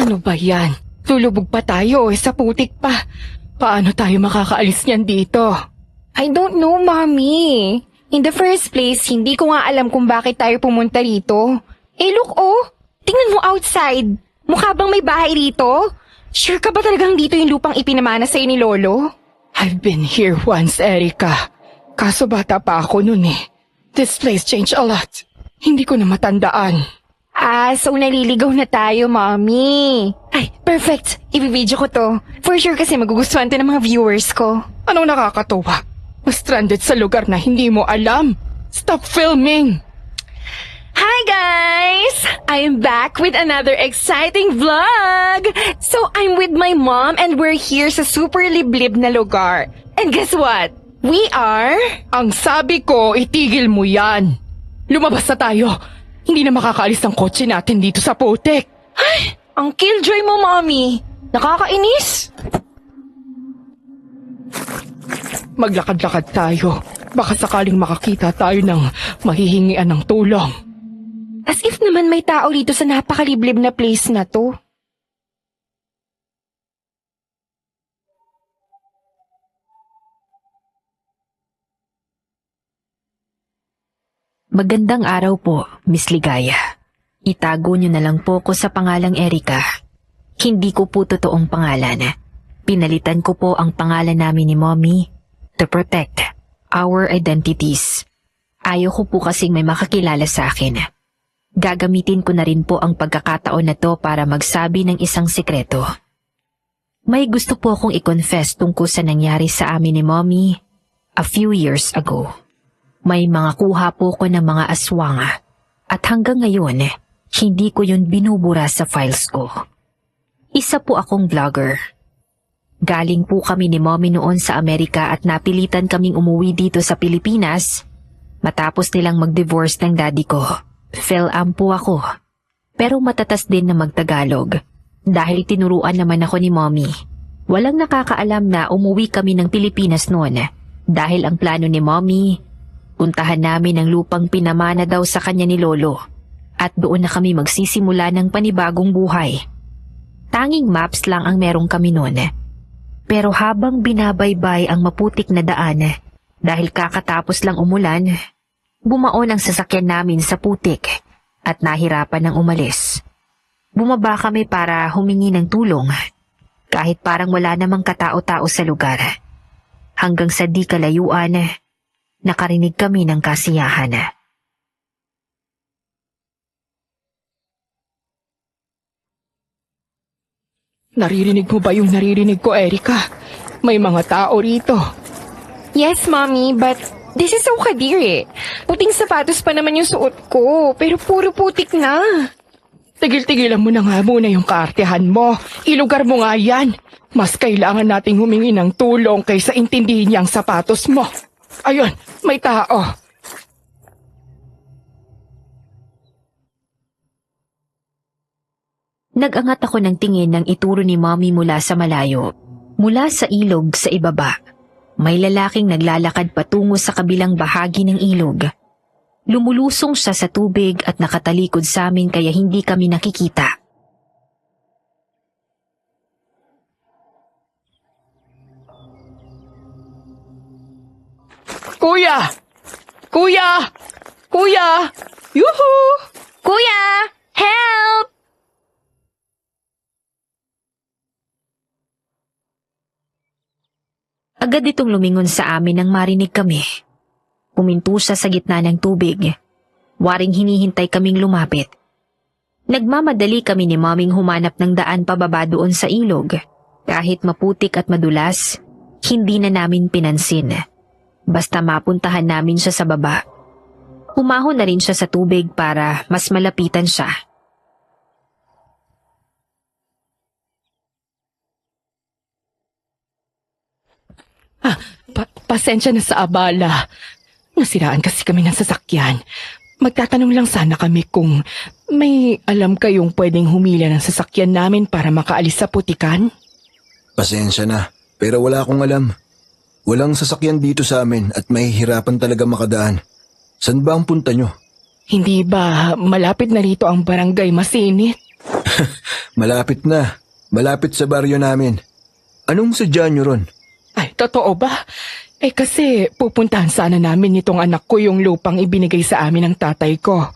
Ano ba yan? Lulubog pa tayo sa putik pa. Paano tayo makakaalis niyan dito? I don't know, Mommy. In the first place, hindi ko nga alam kung bakit tayo pumunta rito. Look tingnan mo outside. Mukha bang may bahay rito? Sure ka ba talagang dito yung lupang ipinamana sa'yo ni Lolo? I've been here once, Erica. Kaso bata pa ako nun eh. This place changed a lot. Hindi ko na matandaan. So naliligaw na tayo, Mommy. Ay, perfect. Ibibidyo ko to. For sure kasi magugustuhan to ng mga viewers ko. Anong nakakatuwa? Stranded sa lugar na hindi mo alam. Stop filming! Hi guys! I am back with another exciting vlog! So I'm with my mom and we're here sa super liblib na lugar. And guess what? We are... Ang sabi ko, itigil mo yan. Lumabas na tayo. Hindi na makakaalis ang kotse natin dito sa putik. Ay, ang killjoy mo, Mommy. Nakakainis. Maglakad-lakad tayo. Baka sakaling makakita tayo ng mahihingian ng tulong. As if naman may tao rito sa napakaliblib na place na to. Magandang araw po, Miss Ligaya. Itago niyo na lang po ko sa pangalang Erica. Hindi ko po totoong pangalan. Pinalitan ko po ang pangalan namin ni Mommy to protect our identities. Ayaw ko po kasing may makakilala sa akin. Gagamitin ko na rin po ang pagkakataon na to para magsabi ng isang sikreto. May gusto po akong i-confess tungkol sa nangyari sa amin ni Mommy a few years ago. May mga kuha po ko ng mga aswang at hanggang ngayon, hindi ko yun binubura sa files ko. Isa po akong vlogger. Galing po kami ni Mommy noon sa Amerika at napilitan kaming umuwi dito sa Pilipinas matapos nilang mag-divorce ng daddy ko. Phil-am po ako, pero matatas din na magtagalog dahil tinuruan naman ako ni Mommy. Walang nakakaalam na umuwi kami ng Pilipinas noon dahil ang plano ni Mommy, puntahan namin ang lupang pinamana daw sa kanya ni Lolo at doon na kami magsisimula ng panibagong buhay. Tanging maps lang ang meron kami noon. Pero habang binabaybay ang maputik na daan dahil kakatapos lang umulan, bumaon ang sasakyan namin sa putik at nahirapan ng umalis. Bumaba kami para humingi ng tulong kahit parang wala namang katao-tao sa lugar. Hanggang sa di kalayuan, nakarinig kami ng kasiyahan. Naririnig mo ba yung naririnig ko, Erica? May mga tao rito. Yes, Mommy, but this is so kadiri. Puting sapatos pa naman yung suot ko, pero puro putik na. Tigil-tigilan mo na nga muna yung kaartehan mo. Ilugar mo nga yan. Mas kailangan nating humingi ng tulong kaysa intindihin niyang sapatos mo. Ayun, may tao. Nag-angat ako ng tingin ng ituro ni Mommy mula sa malayo. Mula sa ilog sa ibaba, may lalaking naglalakad patungo sa kabilang bahagi ng ilog. Lumulusong siya sa tubig at nakatalikod sa amin kaya hindi kami nakikita. Kuya! Kuya! Kuya! Yuhu! Kuya! Help! Agad itong lumingon sa amin nang marinig kami. Puminto siya sa gitna ng tubig. Waring hinihintay kaming lumapit. Nagmamadali kami ni Moming humanap ng daan pababa doon sa ilog. Kahit maputik at madulas, hindi na namin pinansin. Basta mapuntahan namin siya sa baba. Humahon na rin siya sa tubig para mas malapitan siya. Pasensya na sa abala. Nasiraan kasi kami ng sasakyan. Magtatanong lang sana kami kung may alam kayong pwedeng humila ng sasakyan namin para makaalis sa putikan? Pasensya na, pero wala akong alam. Walang sasakyan dito sa amin at mahihirapan talaga makadaan. Saan ba ang punta nyo? Hindi ba malapit na rito ang barangay Masinit? Malapit na. Malapit sa baryo namin. Anong sadya nyo ron? Ay, totoo ba? Kasi pupuntahan sana namin nitong anak ko yung lupang ibinigay sa amin ng tatay ko.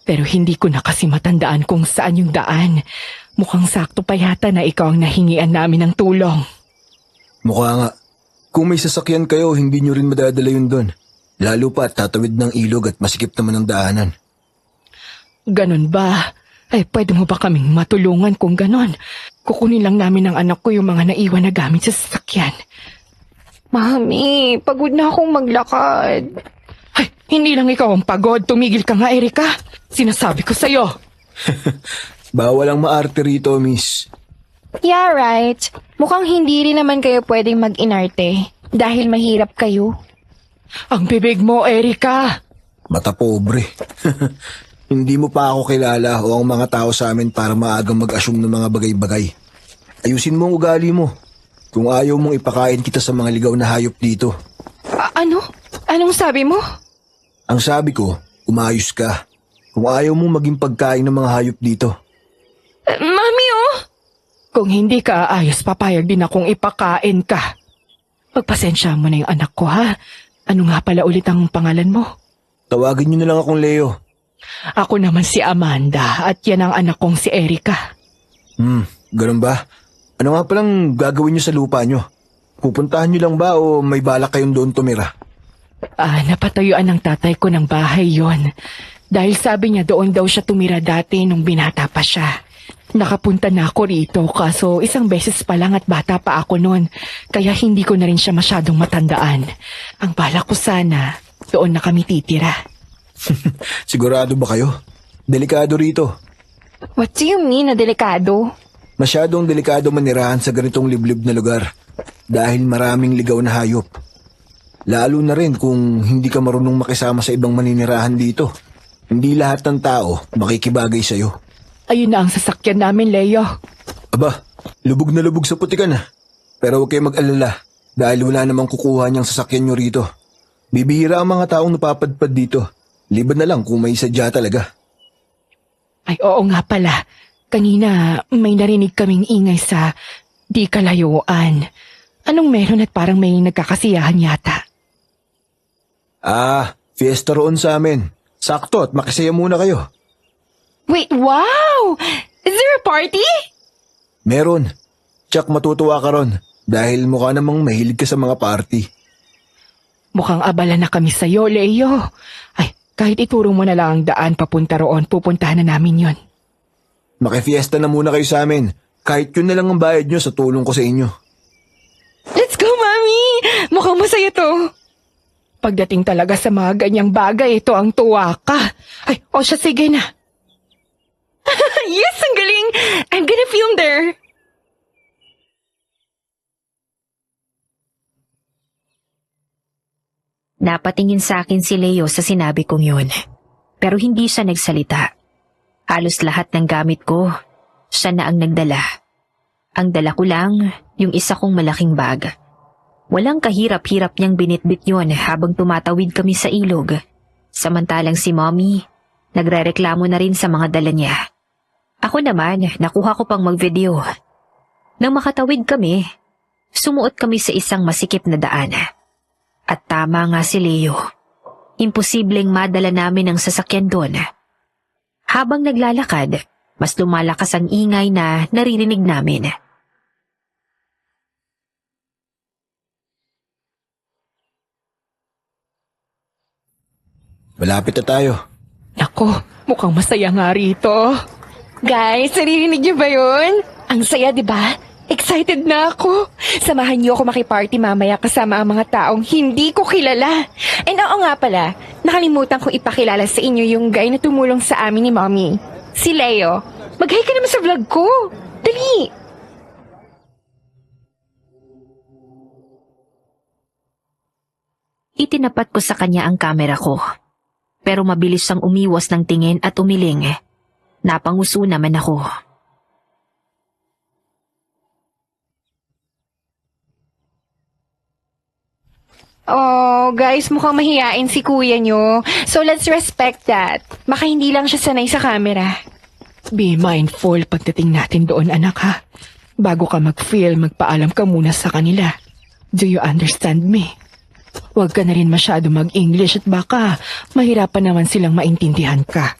Pero hindi ko na kasi matandaan kung saan yung daan. Mukhang sakto pa yata na ikaw ang nahingian namin ng tulong. Mukha nga. Kung may sasakyan kayo, hindi nyo rin madadala yun doon. Lalo pa tatawid ng ilog at masikip naman ang daanan. Ganon ba? Pwede mo ba kaming matulungan kung ganon? Kukunin lang namin ng anak ko yung mga naiwan na gamit sa sasakyan. Mami, pagod na akong maglakad. Ay, hindi lang ikaw ang pagod. Tumigil ka nga, Erika. Sinasabi ko sa'yo. Bawal ang maarte rito, miss. Yeah, right. Mukhang hindi rin naman kayo pwedeng mag-inarte dahil mahirap kayo. Ang bibig mo, Erika. Mata pobre. Hindi mo pa ako kilala o ang mga tao sa amin para maagang mag-assume ng mga bagay-bagay. Ayusin mo ang ugali mo. Kung ayaw mong ipakain kita sa mga ligaw na hayop dito. Ano? Anong sabi mo? Ang sabi ko, umayos ka. Kung ayaw mong maging pagkain ng mga hayop dito. Mami, oh! Kung hindi ka aayos, papayag din akong ipakain ka. Pagpasensya mo na yung anak ko, ha? Ano nga pala ulit ang pangalan mo? Tawagin niyo na lang akong Leo. Ako naman si Amanda at yan ang anak kong si Erika. Ganun ba? Ano nga palang gagawin niyo sa lupa niyo? Pupuntahan niyo lang ba o may balak kayong doon tumira? Napatayuan ng tatay ko ng bahay yon. Dahil sabi niya doon daw siya tumira dati nung binata pa siya. Nakapunta na ako rito kaso isang beses pa lang at bata pa ako noon. Kaya hindi ko na rin siya masyadong matandaan. Ang balak ko sana, doon na kami titira. Sigurado ba kayo? Delikado rito. What do you mean na delikado? Masyadong delikado manirahan sa ganitong liblib na lugar dahil maraming ligaw na hayop. Lalo na rin kung hindi ka marunong makisama sa ibang maninirahan dito. Hindi lahat ng tao makikibagay sa'yo. Ayun na ang sasakyan namin, Leo. Aba, lubog na lubog sa putikan ah. Pero huwag kayo mag-alala dahil wala namang kukuha niyang sasakyan niyo rito. Bibihira ang mga taong napapadpad dito. Liban na lang kung may sadya talaga. Ay, oo nga pala. Kanina may narinig kaming ingay sa di kalayuan. Anong meron at parang may nagkakasiyahan yata? Fiesta roon sa amin. Sakto at makisaya muna kayo. Wait, wow! Is there a party? Meron. Tsak matutuwa ka ron dahil mukha namang mahilig ka sa mga party. Mukhang abala na kami sa'yo, Leo. Ay, kahit ituro mo na lang ang daan papunta roon, pupuntahan na namin yon. Makifiesta na muna kayo sa amin. Kahit yun na lang ang bayad nyo sa tulong ko sa inyo. Let's go, Mami! Mukhang masaya to. Pagdating talaga sa mga ganyang bagay, ito ang tuwa ka. Ay, siya, sige na. Yes, ang galing! I'm gonna film there. Napatingin sa akin si Leo sa sinabi kong yun. Pero hindi siya nagsalita. Halos lahat ng gamit ko, siya na ang nagdala. Ang dala ko lang, yung isa kong malaking bag. Walang kahirap-hirap niyang binitbit yun habang tumatawid kami sa ilog. Samantalang si Mommy, nagrereklamo na rin sa mga dala niya. Ako naman, nakuha ko pang mag-video. Nang makatawid kami, sumuot kami sa isang masikip na daan. At tama nga si Leo. Imposibleng madala namin ang sasakyan doon. Habang naglalakad, mas lumalakas ang ingay na naririnig namin. Malapit na tayo. Nako, mukhang masaya nga rito. Guys, naririnig niyo ba yun? Ang saya, di ba? Excited na ako. Samahan niyo ako makiparty mamaya kasama ang mga taong hindi ko kilala. And oo nga pala, nakalimutan kong ipakilala sa inyo yung guy na tumulong sa amin ni Mommy. Si Leo. Mag-hi ka naman sa vlog ko. Dali! Itinapat ko sa kanya ang kamera ko. Pero mabilis siyang umiwas ng tingin at umiling. Napanguso naman ako. Oh, guys, mukhang mahiyain si kuya nyo. So let's respect that. Baka hindi lang siya sanay sa camera. Be mindful pagdating natin doon, anak, ha? Bago ka mag-feel, magpaalam ka muna sa kanila. Do you understand me? Huwag ka na rin masyado mag-English at baka mahirapan naman silang maintindihan ka.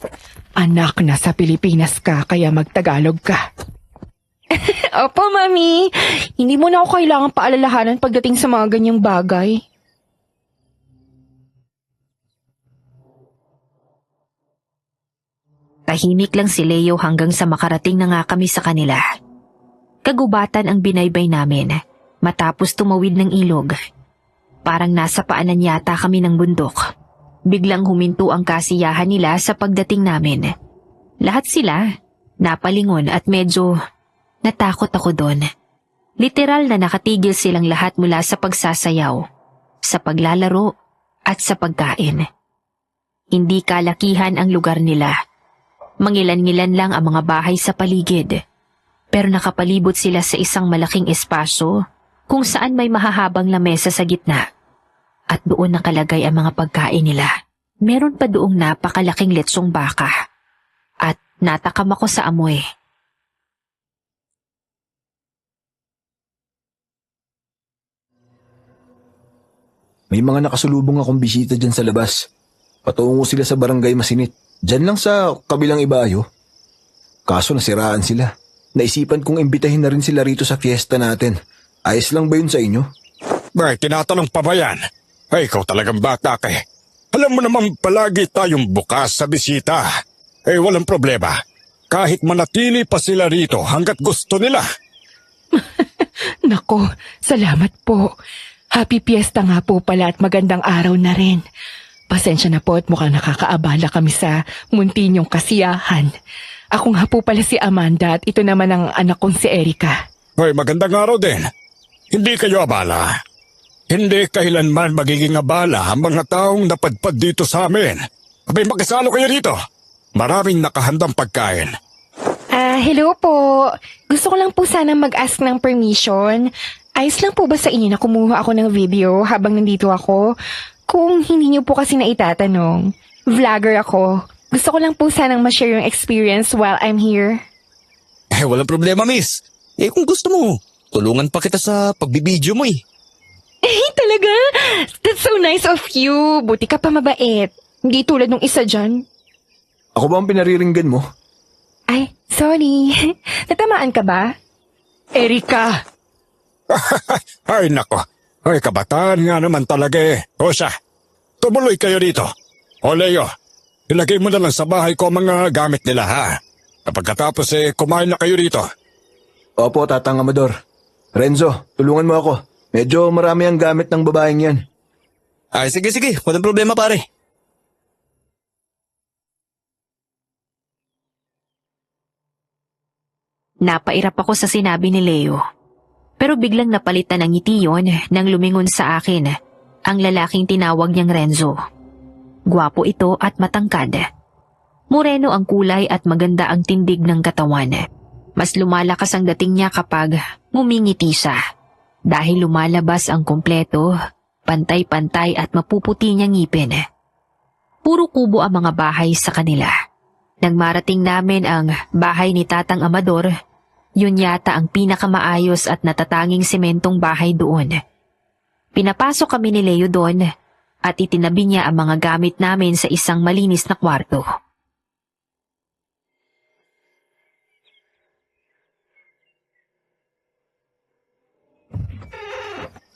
Anak, nasa Pilipinas ka kaya mag-Tagalog ka. Opo, Mami. Hindi mo na ako kailangan paalalahanan pagdating sa mga ganyang bagay. Tahimik lang si Leo hanggang sa makarating na nga kami sa kanila. Kagubatan ang binaybay namin matapos tumawid ng ilog. Parang nasa paanan yata kami ng bundok. Biglang huminto ang kasiyahan nila sa pagdating namin. Lahat sila napalingon at medyo natakot ako doon. Literal na nakatigil silang lahat mula sa pagsasayaw, sa paglalaro at sa pagkain. Hindi kalakihan ang lugar nila. Mangilan-ngilan lang ang mga bahay sa paligid. Pero nakapalibot sila sa isang malaking espasyo kung saan may mahahabang lamesa sa gitna. At doon nakalagay ang mga pagkain nila. Meron pa doong napakalaking letsong baka. At natakam ako sa amoy. May mga nakasulubong akong bisita dyan sa labas. Patungo sila sa barangay Masinit. Diyan lang sa kabilang ibayo. Kaso nasiraan sila. Naisipan kong imbitahin na rin sila rito sa fiesta natin. Ayos lang ba yun sa inyo? May tinatanong pa ba yan? Ay, ikaw talagang bata ka eh. Alam mo naman palagi tayong bukas sa bisita. Eh, walang problema. Kahit manatili pa sila rito hanggat gusto nila. Nako, salamat po. Happy Fiesta nga po pala at magandang araw na rin. Pasensya na po at mukhang nakakaabala kami sa munti niyong kasiyahan. Ako nga po pala si Amanda at ito naman ang anak kong si Erica. Ay, magandang araw din. Hindi kayo abala. Hindi kailanman magiging abala ang mga taong napadpad dito sa amin. Abay, makisalo kayo dito. Maraming nakahandang pagkain. Hello po. Gusto ko lang po sanang mag-ask ng permission. Ayos lang po ba sa inyo na kumuha ako ng video habang nandito ako? Kung hindi niyo po kasi na itatanong, vlogger ako. Gusto ko lang po sanang ma-share yung experience while I'm here. Eh, walang problema, miss. Eh, kung gusto mo, tulungan pa kita sa pagbibideo mo eh. Eh, talaga? That's so nice of you. Buti ka pa mabait. Hindi tulad nung isa dyan. Ako ba ang pinariringgan mo? Ay, sorry. Natamaan ka ba? Erica! Ay, nako. Ay, kabataan nga naman talaga eh. O siya, tumuloy kayo dito. O Leo, ilagay mo na lang sa bahay ko ang mga gamit nila ha. Pagkatapos kumain na kayo dito. Opo, Tatang Amador. Renzo, tulungan mo ako. Medyo marami ang gamit ng babaeng yan. Ay, sige, walang problema pare. Napairap ako sa sinabi ni Leo. Pero biglang napalitan ang ngiti yon nang lumingon sa akin ang lalaking tinawag niyang Renzo. Gwapo ito at matangkad. Moreno ang kulay at maganda ang tindig ng katawan. Mas lumalakas ang dating niya kapag ngumingiti siya. Dahil lumalabas ang kumpleto, pantay-pantay at mapuputi niyang ngipin. Puro kubo ang mga bahay sa kanila. Nang marating namin ang bahay ni Tatang Amador, yun yata ang pinakamaayos at natatanging sementong bahay doon. Pinapasok kami ni Leo doon at itinabi niya ang mga gamit namin sa isang malinis na kwarto.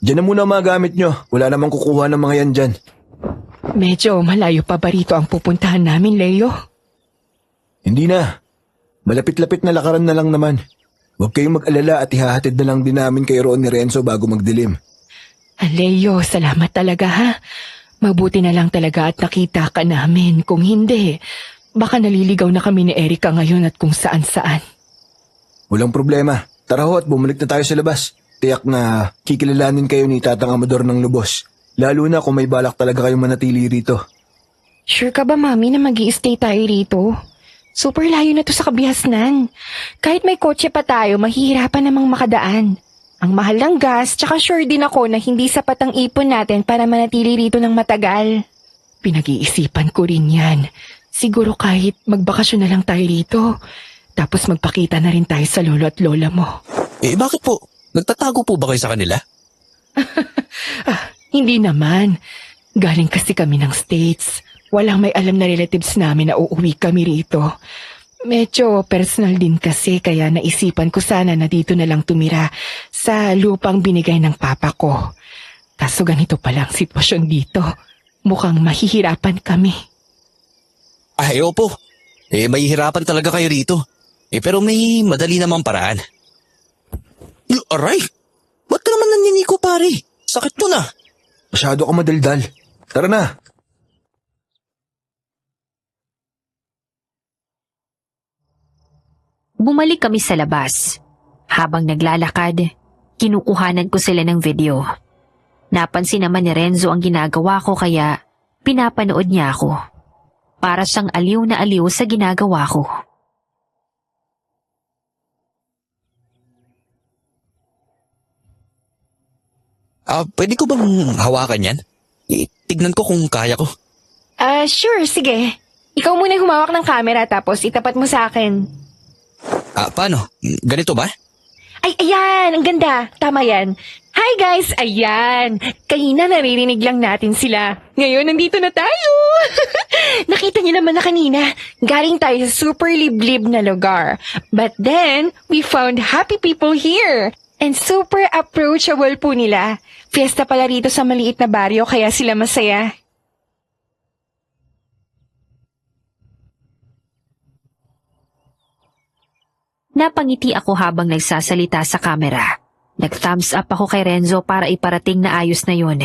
Diyan na muna ang mga gamit nyo. Wala namang kukuha ng mga yan dyan. Medyo malayo pa ba rito ang pupuntahan namin, Leo? Hindi na. Malapit-lapit na lakaran na lang naman. Huwag kayong mag-alala at ihahatid na lang din namin kay Ron ni Renzo bago magdilim. Leo, salamat talaga ha. Mabuti na lang talaga at nakita ka namin. Kung hindi, baka naliligaw na kami ni Erica ngayon at kung saan-saan. Walang problema. Tara ho at bumalik na tayo sa labas. Tiyak na kikilalanin kayo ni Tatang Amador ng lubos. Lalo na kung may balak talaga kayong manatili rito. Sure ka ba, Mami, na mag-i-stay tayo rito? Super layo na to sa kabihasnan. Kahit may kotse pa tayo, mahihirapan namang makadaan. Ang mahal ng gas, tsaka sure din ako na hindi sapat ang ipon natin para manatili rito ng matagal. Pinag-iisipan ko rin yan. Siguro kahit magbakasyon na lang tayo rito. Tapos magpakita na rin tayo sa lolo at lola mo. Bakit po? Nagtatago po ba kayo sa kanila? Hindi naman. Galing kasi kami ng States. Walang may alam na relatives namin na uuwi kami rito. Medyo personal din kasi kaya naisipan ko sana na dito na lang tumira sa lupang binigay ng papa ko. Kaso ganito pala ang sitwasyon dito. Mukhang mahihirapan kami. Ay, opo. Mahihirapan talaga kayo rito. Pero may madali namang paraan. Aray! Ba't ka naman nanyaniko, pare? Sakit mo na. Masyado ka madaldal. Tara na. Bumalik kami sa labas. Habang naglalakad, kinukuhanan ko sila ng video. Napansin naman ni Renzo ang ginagawa ko kaya pinapanood niya ako. Para siyang aliw na aliw sa ginagawa ko. Pwede ko bang hawakan yan? Tignan ko kung kaya ko. Sure, sige. Ikaw muna yung humawak ng camera tapos itapat mo sa akin. Paano? Ganito ba? Ay, ayan! Ang ganda! Tama yan. Hi guys! Ayan! Kanina naririnig lang natin sila. Ngayon, nandito na tayo! Nakita niyo naman na kanina, galing tayo sa super liblib na lugar. But then, we found happy people here. And super approachable po nila. Fiesta pala rito sa maliit na baryo kaya sila masaya. Napangiti ako habang nagsasalita sa kamera. Nag-thumbs up ako kay Renzo para iparating na ayos na yun.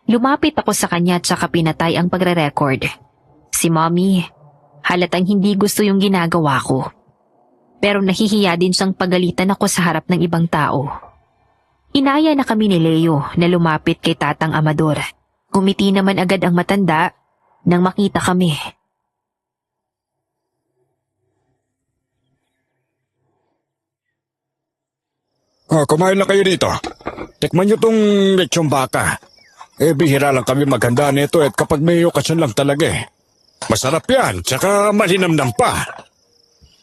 Lumapit ako sa kanya at saka pinatay ang pagre-record. Si Mommy, halatang hindi gusto yung ginagawa ko. Pero nahihiya din siyang pagalitan ako sa harap ng ibang tao. Inaya na kami ni Leo na lumapit kay Tatang Amador. Gumiti naman agad ang matanda nang makita kami. Kumain na kayo dito. Tikman nyo tong lechong baka. Bihira lang kami maghanda nito at kapag may okasyon lang talaga eh. Masarap yan, tsaka malinamnam pa.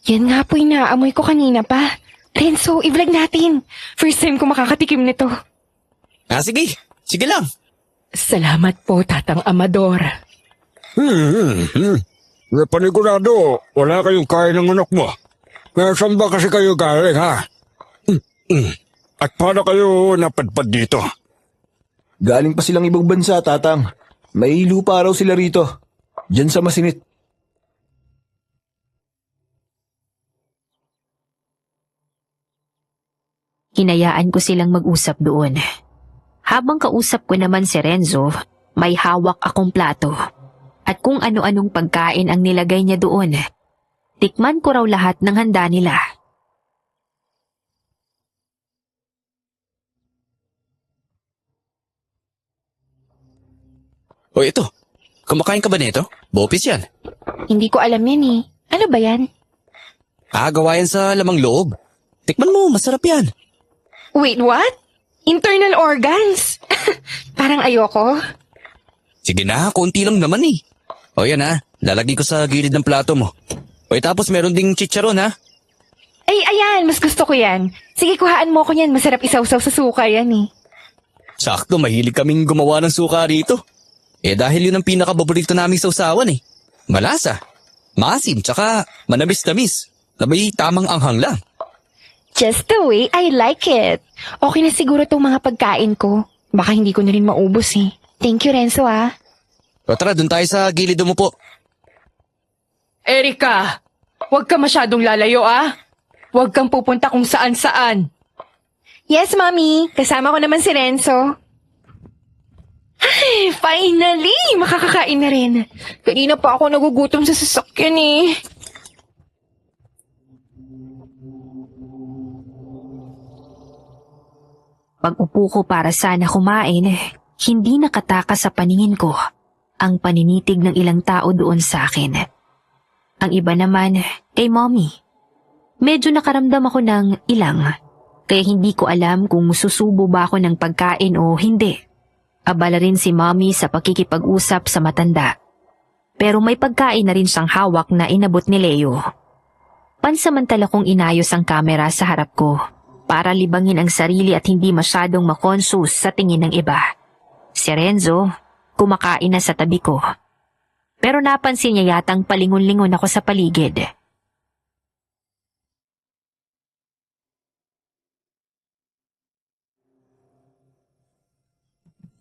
Yan nga po inaamoy ko kanina pa. Renzo, i-vlog natin. First time ko makakatikim nito. Sige. Sige lang. Salamat po, Tatang Amador. Panigurado, wala kayong kain ng anak mo. Saan ba kasi kayo galing, ha? At paano kayo napadpad dito? Galing pa silang ibang bansa, Tatang. May lupa raw sila rito. Diyan sa Masinit. Hinayaan ko silang mag-usap doon. Habang kausap ko naman si Renzo, may hawak akong plato. At kung ano-anong pagkain ang nilagay niya doon. Tikman ko raw lahat ng handa nila. Ito. Kumakain ka ba nito? Bopis yan. Hindi ko alam yan eh. Ano ba yan? Gawa yan sa lamang loob. Tikman mo, masarap yan. Wait, what? Internal organs? Parang ayoko. Sige na, konti lang naman eh. Yan lalagay ko sa gilid ng plato mo. Tapos meron ding chicharon ha. Ay, ayan, mas gusto ko yan. Sige, kuhaan mo ko yan. Masarap isawsaw sa suka yan eh. Sakto, mahilig kaming gumawa ng suka rito. Dahil yun ang pinakababorito naming sausawan eh. Malasa, maasim, tsaka manamis-tamis. Na may tamang anghang lang. Just the way I like it. Okay na siguro tong mga pagkain ko. Baka hindi ko na rin maubos eh. Thank you, Renzo Tara, dun tayo sa gilid mo po. Erika, huwag ka masyadong lalayo Huwag kang pupunta kung saan-saan. Yes, Mommy. Kasama ko naman si Renzo. Ay, finally! Makakakain na rin. Kanina pa ako nagugutom sa sasakyan eh. Pag-upo ko para sana kumain, hindi nakataka sa paningin ko ang paninitig ng ilang tao doon sa akin. Ang iba naman kay Mommy. Medyo nakaramdam ako ng ilang, kaya hindi ko alam kung susubo ba ako ng pagkain o hindi. Abala rin si Mommy sa pakikipag-usap sa matanda. Pero may pagkain na rin siyang hawak na inabot ni Leo. Pansamantala kong inayos ang kamera sa harap ko para libangin ang sarili at hindi masyadong makonsus sa tingin ng iba. Si Renzo, kumakain na sa tabi ko. Pero napansin niya yatang palingon-lingon ako sa paligid.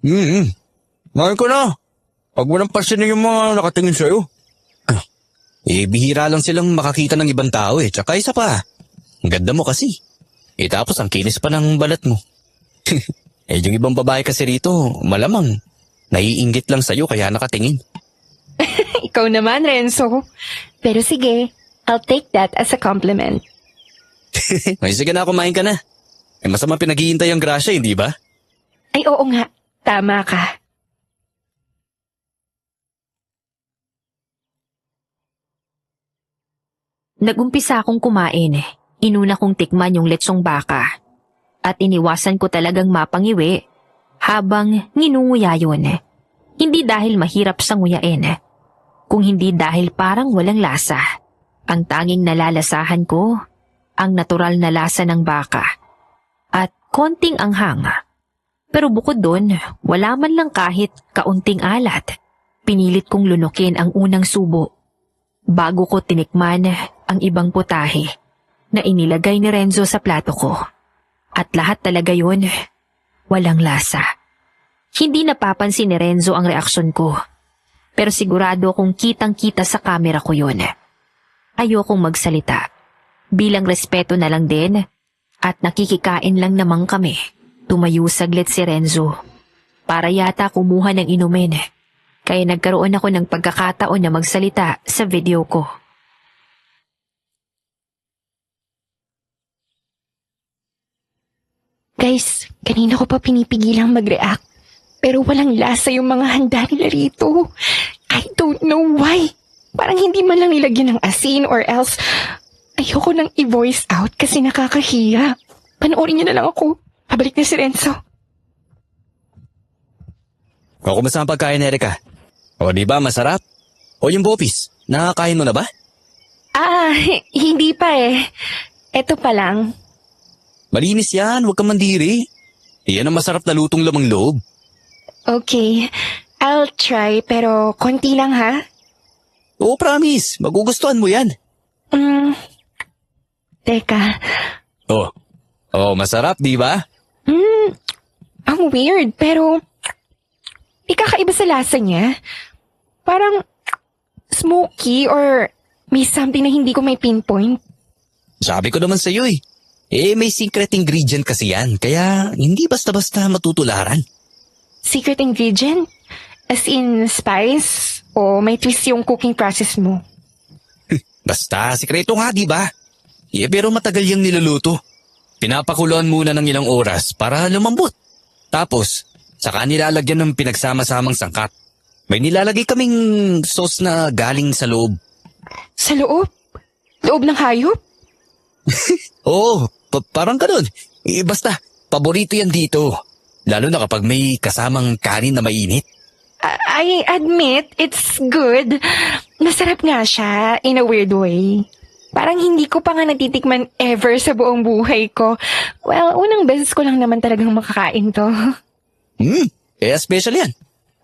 Ngayon ko na. Huwag mo nang pansinin yung mga nakatingin sa'yo. Bihira lang silang makakita ng ibang tao Tsaka isa pa, ang ganda mo kasi. Tapos ang kinis pa ng balat mo. Yung ibang babae kasi rito, malamang, naiinggit lang sa'yo kaya nakatingin. Ikaw naman, Renzo. Pero sige, I'll take that as a compliment. Ay, sige na, kumain ka na. Masama pinaghihintay ang grasya, hindi ba? Ay, oo nga. Tama ka. Nagumpisa akong kumain. Inuna kong tikman yung lechong baka. At iniwasan ko talagang mapangiwi habang nginunguya yun. Hindi dahil mahirap sa nguyain, kung hindi dahil parang walang lasa. Ang tanging nalalasahan ko, ang natural na lasa ng baka. At konting anghang. Pero bukod doon, wala man lang kahit kaunting alat. Pinilit kong lunukin ang unang subo. Bago ko tinikman ang ibang putahe na inilagay ni Renzo sa plato ko. At lahat talaga yun, walang lasa. Hindi napapansin ni Renzo ang reaksyon ko. Pero sigurado kung kitang-kita sa kamera ko yun. Ayokong magsalita. Bilang respeto na lang din at nakikikain lang naman kami. Tumayo saglit si Renzo. Para yata kumuha ng inumin. Kaya nagkaroon ako ng pagkakataon na magsalita sa video ko. Guys, kanina ko pa pinipigilang mag-react. Pero walang lasa yung mga handa nila rito. I don't know why. Parang hindi man lang nilagyan ng asin or else ayoko nang i-voice out kasi nakakahiya. Panoorin niyo na lang ako. Pabalik na si Renzo. O, kumusta ang pagkain, Erika? O, di ba masarap? O, yung bopis, nakakain mo na ba? Hindi pa eh. Eto pa lang. Malinis yan, huwag kang mandiri. Yan ang masarap na lutong lamang loob. Okay, I'll try pero konti lang ha. Oo, promise, magugustuhan mo yan. Teka. Oh, masarap, di ba? Ang weird pero ikakaiba sa lasa niya. Parang smoky or may something na hindi ko may pinpoint. Sabi ko naman sa'yo may secret ingredient kasi yan, kaya hindi basta-basta matutularan. Secret ingredient? As in spice? O may twist yung cooking process mo? Basta, sikreto nga, di ba? Pero matagal yung niluluto. Pinapakuluan muna ng ilang oras para lumambot. Tapos, saka nilalagyan ng pinagsama-samang sangkap. May nilalagay kaming sauce na galing sa loob. Sa loob? Loob ng hayop? Oo, parang ganun. Basta, paborito yan dito. Lalo na kapag may kasamang kanin na mainit. I admit, it's good. Masarap nga siya, in a weird way. Parang hindi ko pa nga natitikman ever sa buong buhay ko. Well, unang beses ko lang naman talagang makakain to. Kaya special yan.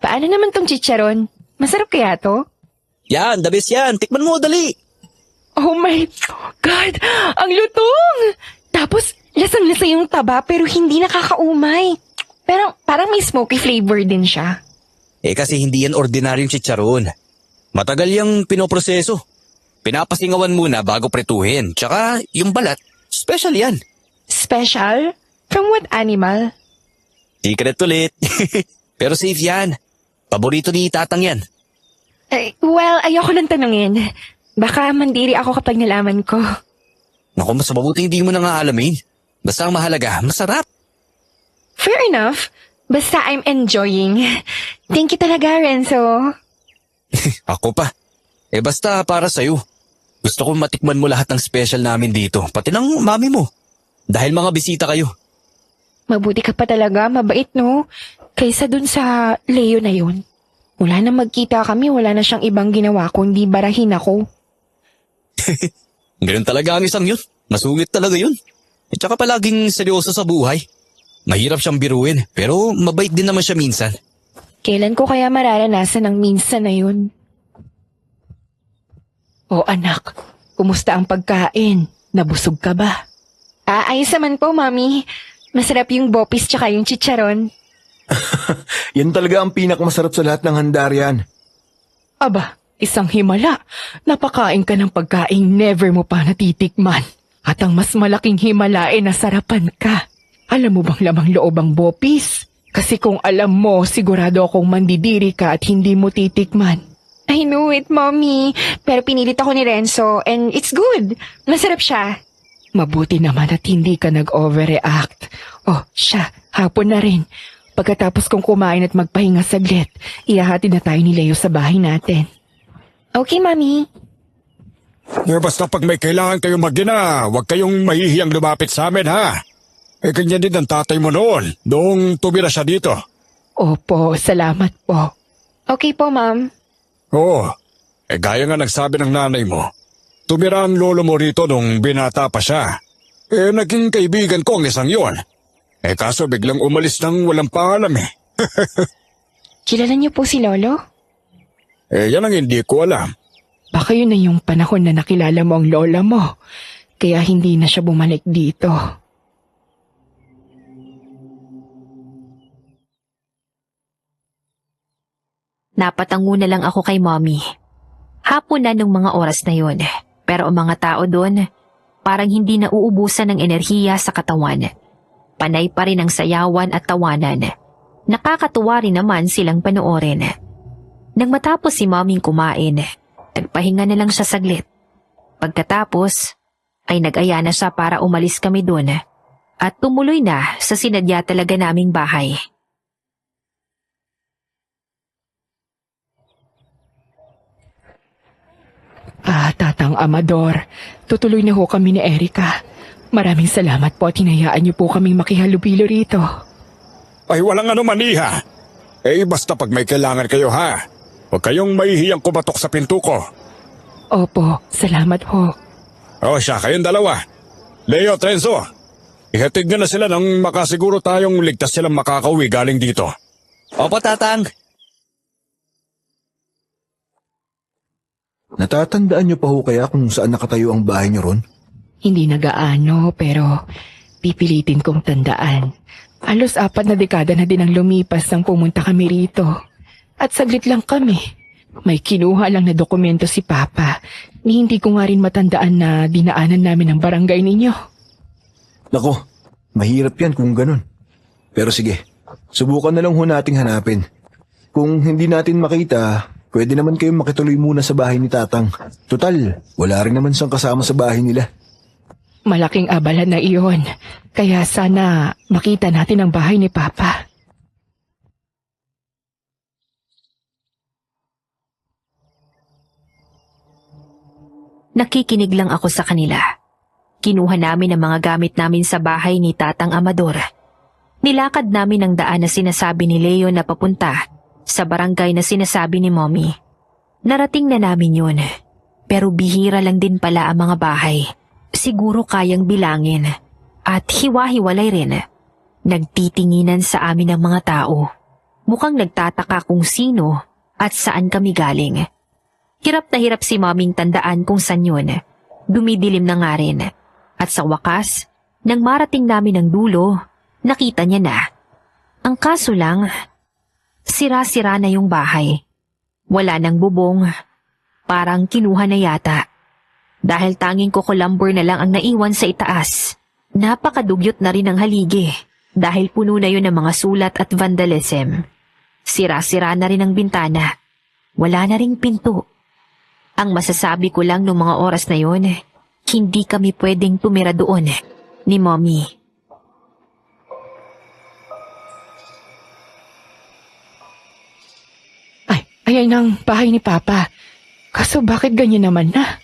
Paano naman tong chicharon? Masarap kaya to? Yan, the best yan. Tikman mo, dali. Oh my God! Ang lutong! Tapos, lasang-lasa yung taba pero hindi nakakaumay. Pero parang may smoky flavor din siya. Kasi hindi yan ordinaryong chicharon. Matagal yung pinoproseso. Pinapasingawan muna bago pretuhin. Tsaka yung balat, special yan. Special? From what animal? Secret ulit. Pero safe yan. Paborito ni Tatang yan. Well, ayoko nang tanungin. Baka mandiri ako kapag nalaman ko. Naku, mas mabuti hindi mo na nga alamin. Basta ang mahalaga, masarap. Fair enough. Basta I'm enjoying. Thank you talaga, Renzo. Ako pa. Basta para sa'yo. Gusto kong matikman mo lahat ng special namin dito, pati ng mami mo. Dahil mga bisita kayo. Mabuti ka pa talaga, mabait no? Kaysa dun sa Leo na yun. Mula na magkita kami, wala na siyang ibang ginawa kundi barahin ako. Ganun talaga ang isang yun. Masungit talaga yun. At saka palaging seryoso sa buhay. Mahirap siyang biruin, pero mabait din naman siya minsan. Kailan ko kaya mararanasan ang minsan na yun? O anak, kumusta ang pagkain? Nabusog ka ba? Ayos naman po, Mami. Masarap yung bopis tsaka yung chicharon. Yan talaga ang pinakmasarap sa lahat ng handa riyan. Aba, isang himala. Napakain ka ng pagkain never mo pa natitikman. At ang mas malaking himala ay nasarapan ka. Alam mo bang lamang loob ang bopis? Kasi kung alam mo, sigurado akong mandidiri ka at hindi mo titikman. I know it, Mommy. Pero pinilit ako ni Renzo and it's good. Masarap siya. Mabuti naman at hindi ka nag-overreact. Oh, siya, hapon na rin. Pagkatapos kong kumain at magpahinga saglit, ihahatid na tayo ni Leo sa bahay natin. Okay, Mami. Basta pag may kailangan kayong magina, huwag kayong mahihiyang lumapit sa amin, ha? Ganyan din ang tatay mo noon, noong tumira siya dito. Opo, salamat po. Okay po, Ma'am. Oo, gaya nga nagsabi ng nanay mo, tumira ang lolo mo rito nung binata pa siya. Naging kaibigan ko ang isang yon. Kaso biglang umalis nang walang paalam eh. Kilala niyo po si Lolo? Yan ang hindi ko alam. Baka yun na yung panahon na nakilala mo ang lola mo, kaya hindi na siya bumalik dito. Napatango na lang ako kay Mommy. Hapon na nung mga oras na yun, pero ang mga tao doon, parang hindi na uubusan ng enerhiya sa katawan. Panay pa rin ang sayawan at tawanan. Nakakatuwa rin naman silang panoorin. Nang matapos si Mommy kumain, nagpahinga na lang siya saglit. Pagkatapos, ay nag-aya na siya para umalis kami doon at tumuloy na sa sinadya talaga naming bahay. Tatang Amador, tutuloy na ho kami ni Erica. Maraming salamat po at hinayaan niyo po kaming makihalubilo rito. Ay walang anuman, iha. Basta pag may kailangan kayo, ha? Huwag kayong mahihiyang kumatok sa pinto ko. Opo, salamat ho. O siya, kayong dalawa. Leo, Trenzo, ihatid nyo na sila nang makasiguro tayong ligtas silang makakauwi galing dito. Opo, tatang. Natatandaan niyo pa ho kaya kung saan nakatayo ang bahay niyo ron? Hindi nagaano pero pipilitin kong tandaan. Halos 4 na dekada na din ang lumipas nang pumunta kami rito. At saglit lang kami. May kinuha lang na dokumento si Papa. Hindi ko nga rin matandaan na dinaanan namin ang barangay ninyo. Nako, mahirap yan kung ganun. Pero sige, subukan na lang ho nating hanapin. Kung hindi natin makita, pwede naman kayong makituloy muna sa bahay ni Tatang. Total, wala rin naman siyang kasama sa bahay nila. Malaking abala na iyon. Kaya sana makita natin ang bahay ni Papa. Nakikinig lang ako sa kanila. Kinuha namin ang mga gamit namin sa bahay ni Tatang Amador. Nilakad namin ang daan na sinasabi ni Leo na papunta sa barangay na sinasabi ni Mommy. Narating na namin yun, pero bihira lang din pala ang mga bahay. Siguro kayang bilangin at hiwa-hiwalay rin. Nagtitinginan sa amin ang mga tao. Mukhang nagtataka kung sino at saan kami galing. Hirap na hirap si Moming tandaan kung saan yun. Dumidilim na nga rin. At sa wakas, nang marating namin ang dulo, nakita niya na. Ang kaso lang, sira-sira na yung bahay. Wala nang bubong. Parang kinuha na yata. Dahil tanging kukulambor na lang ang naiwan sa itaas. Napakadugyot na rin ang haligi. Dahil puno na yun ng mga sulat at vandalism. Sira-sira na rin ang bintana. Wala na ring pinto. Ang masasabi ko lang noong mga oras na yon, hindi kami pwedeng tumira doon ni Mommy. Ayan ang bahay ni Papa. Kaso bakit ganyan naman na?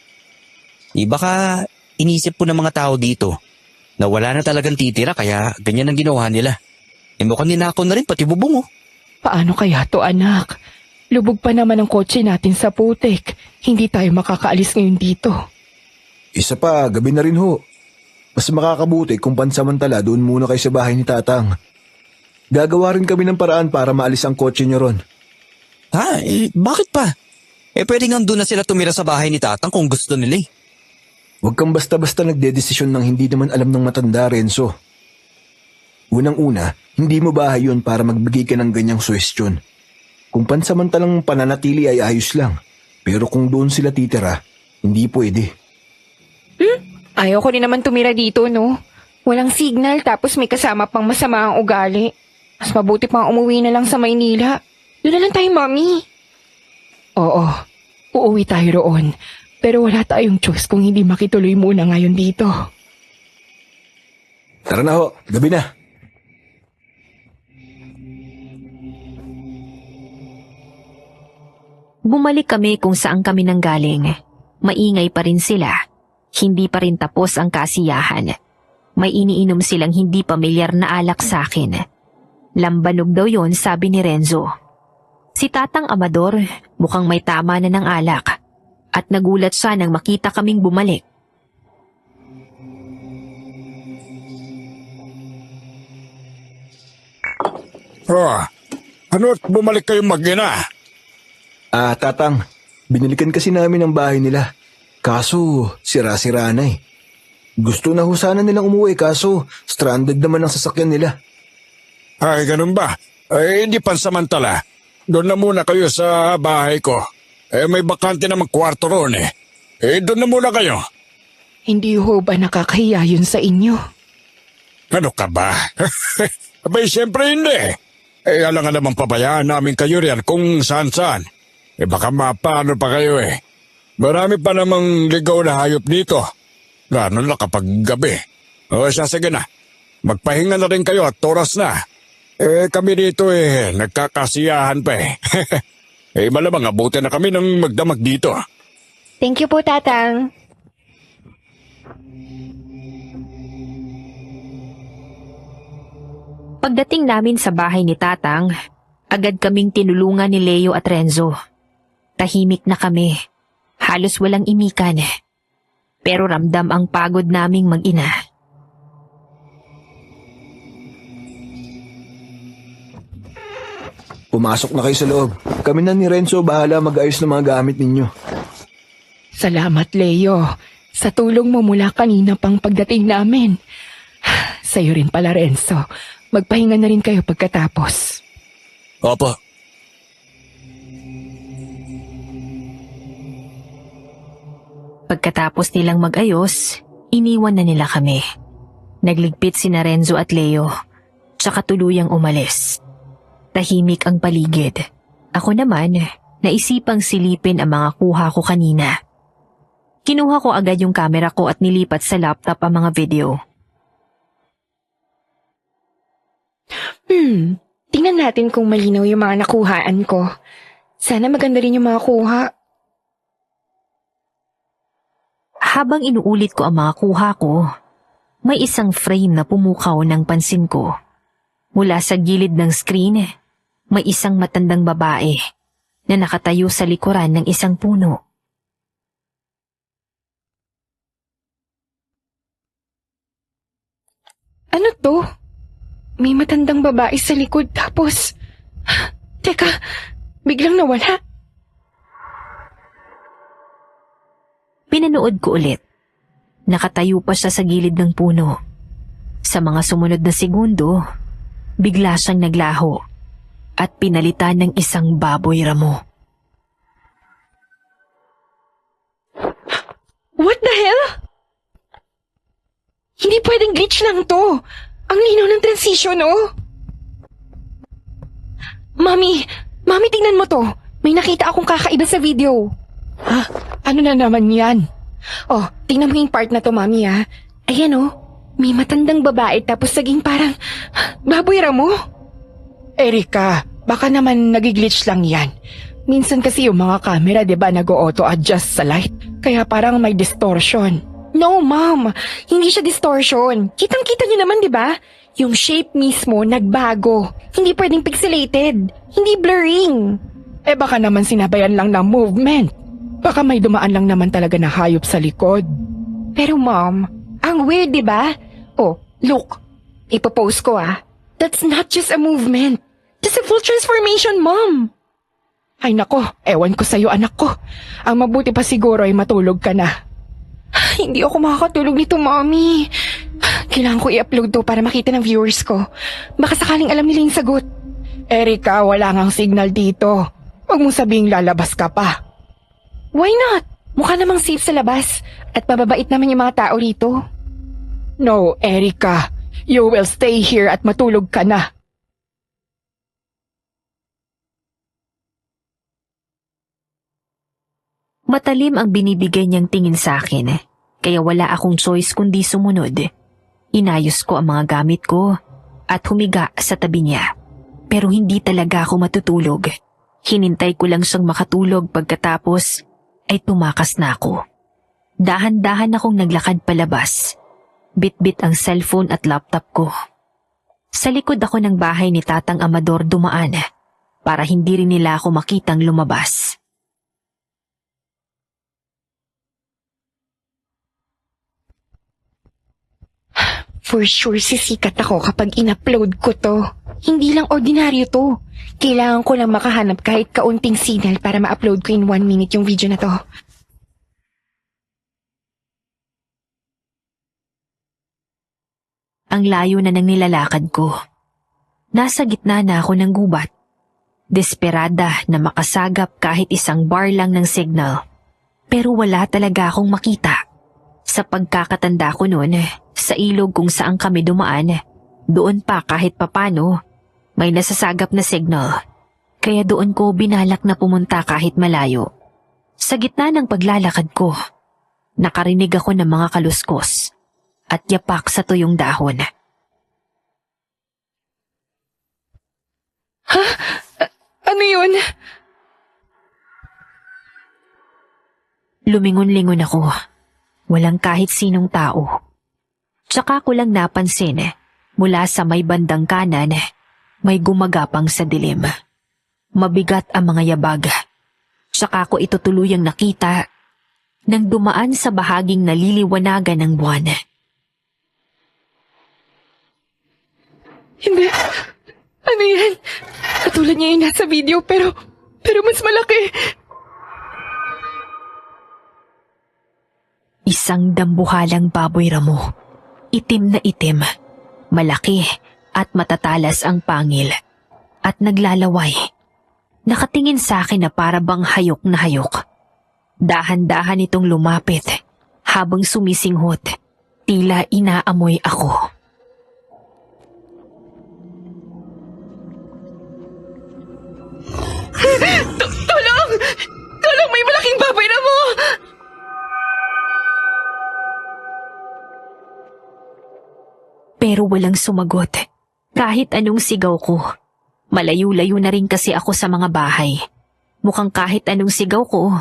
Baka inisip po ng mga tao dito na wala na talagang titira kaya ganyan ang ginawa nila. Mukhang ninakaw na rin pati bubong oh. Paano kaya to, anak? Lubog pa naman ang kotse natin sa putik. Hindi tayo makakaalis ngayon dito. Isa pa, gabi na rin ho. Mas makakabuti kung pansamantala doon muna kayo sa bahay ni Tatang. Gagawa rin kami ng paraan para maalis ang kotse niyo ron. Ha? Bakit pa? Pwede nga doon na sila tumira sa bahay ni Tatang kung gusto nila eh. Huwag kang basta-basta nagdedesisyon ng hindi naman alam ng matanda, Renzo. Unang-una, hindi mo bahay yun para magbigay ka ng ganyang suwestyon. Kung pansamantalang pananatili ay ayos lang. Pero kung doon sila titira, hindi pwede. Ayaw ko rin naman tumira dito, no? Walang signal tapos may kasama pang masama ang ugali. Mas mabuti pang umuwi na lang sa Maynila. Doon na lang tayo, Mami. Oo, uuwi tayo roon. Pero wala tayong choice kung hindi makituloy muna ngayon dito. Tara na ho, gabi na. Bumalik kami kung saan kami nanggaling. Maingay pa rin sila. Hindi pa rin tapos ang kasiyahan. May iniinom silang hindi pamilyar na alak sa akin. Lambanog daw yon, sabi ni Renzo. Si Tatang Amador mukhang may tama na ng alak at nagulat siya nang makita kaming bumalik. Ano't bumalik kayong mag-ina? Tatang, binilikan kasi namin ang bahay nila. Kaso, sira-sira na eh. Gusto na ho sana nilang umuwi kaso stranded naman ang sasakyan nila. Ay, ganun ba? Hindi pansamantala. Doon na muna kayo sa bahay ko. May bakante namang kwarto roon eh. Doon na muna kayo. Hindi ho ba nakakahiya yun sa inyo? Ano ka ba? Abay, siyempre hindi. Alam nga naman pabayaan namin kayo riyan kung saan-saan. Baka mapano pa kayo eh. Marami pa namang ligaw na hayop dito. Lalo na kapag gabi. Siya, sige na. Magpahinga na rin kayo at oras na. Kami dito nagkakasiyahan pa eh. Malamang abuti na kami ng magdamag dito. Thank you po, Tatang. Pagdating namin sa bahay ni Tatang, agad kaming tinulungan ni Leo at Renzo. Tahimik na kami. Halos walang imikan. Pero ramdam ang pagod naming mag-ina. Pumasok na kayo sa loob. Kami na ni Renzo bahala mag-ayos ng mga gamit ninyo. Salamat, Leo. Sa tulong mo mula kanina pang pagdating namin. Sa'yo rin pala, Renzo. Magpahinga na rin kayo pagkatapos. Opo. Pagkatapos nilang mag-ayos, iniwan na nila kami. Nagligpit sina Renzo at Leo, tsaka tuluyang umalis. Tahimik ang paligid. Ako naman, naisipang silipin ang mga kuha ko kanina. Kinuha ko agad yung kamera ko at nilipat sa laptop ang mga video. Tingnan natin kung malinaw yung mga nakuhaan ko. Sana maganda rin yung mga kuha. Habang inuulit ko ang mga kuha ko, may isang frame na pumukaw ng pansin ko. Mula sa gilid ng screen, may isang matandang babae na nakatayo sa likuran ng isang puno. Ano to? May matandang babae sa likod tapos... Teka, biglang nawala. Pinanood ko ulit. Nakatayo pa siya sa gilid ng puno. Sa mga sumunod na segundo, bigla siyang naglaho at pinalitan ng isang baboy ramo. What the hell? Hindi pwedeng glitch lang to. Ang linaw ng transition, oh. Mami, tingnan mo to. May nakita akong kakaiba sa video. Ha? Ano na naman yan? Oh, tingnan mo yung part na to, Mami, ha. Ayan, oh. May matandang babae tapos naging parang baboy ramo. Erika, baka naman nagiglitch lang yan. Minsan kasi yung mga camera, di ba, nag-auto-adjust sa light. Kaya parang may distortion. No, Mom. Hindi siya distortion. Kitang-kita niyo naman, di ba? Yung shape mismo nagbago. Hindi pwedeng pixelated. Hindi blurring. Baka naman sinabayan lang ng movement. Baka may dumaan lang naman talaga na hayop sa likod. Pero mom, ang weird, di ba? Oh, look. Ipopost ko That's not just a movement. That's a full transformation, mom. Ay nako, ewan ko sa'yo anak ko. Ang mabuti pa siguro ay matulog ka na. Hindi ako makakatulog nito, mommy. Kailangan ko i-upload to para makita ng viewers ko. Baka sakaling alam nila yung sagot. Erika, wala ngang signal dito. Huwag mong sabing lalabas ka pa. Why not? Mukha namang safe sa labas. At mababait naman yung mga tao rito. No, Erika. You will stay here at matulog ka na. Matalim ang binibigay niyang tingin sa akin, kaya wala akong choice kundi sumunod. Inayos ko ang mga gamit ko at humiga sa tabi niya. Pero hindi talaga ako matutulog. Hinintay ko lang siyang makatulog pagkatapos ay tumakas na ako. Dahan-dahan akong naglakad palabas. Bit-bit ang cellphone at laptop ko. Sa likod ako ng bahay ni Tatang Amador dumaan para hindi rin nila ako makitang lumabas. For sure, sisikat ako kapag in-upload ko to. Hindi lang ordinaryo to. Kailangan ko lang makahanap kahit kaunting signal para ma-upload ko in 1 minute yung video na to. Ang layo na ng nilalakad ko. Nasa gitna na ako ng gubat. Desperada na makasagap kahit isang bar lang ng signal. Pero wala talaga akong makita. Sa pagkakatanda ko noon, sa ilog kung saan kami dumaan, doon pa kahit papano, may nasasagap na signal. Kaya doon ko binalak na pumunta kahit malayo. Sa gitna ng paglalakad ko, nakarinig ako ng mga kaluskos at yapak sa tuyong dahon. Ha? Ano yun? Lumingon-lingon ako. Walang kahit sinong tao. Tsaka ko lang napansin, mula sa may bandang kanan, may gumagapang sa dilim. Mabigat ang mga yabag. Tsaka ko ito tuluyang nakita nang dumaan sa bahaging naliliwanagan ng buwan. Hindi. Ano yan? Katulad niya yung nasa video pero mas malaki. Isang dambuhalang baboy ramo. Itim na itim, malaki at matatalas ang pangil. At naglalaway. Nakatingin sa akin na para bang hayok na hayok. Dahan-dahan itong lumapit habang sumisinghot. Tila inaamoy ako. Tulong! Tulong! May malaking baboy na mo! Pero walang sumagot. Kahit anong sigaw ko. Malayo-layo na rin kasi ako sa mga bahay. Mukhang kahit anong sigaw ko,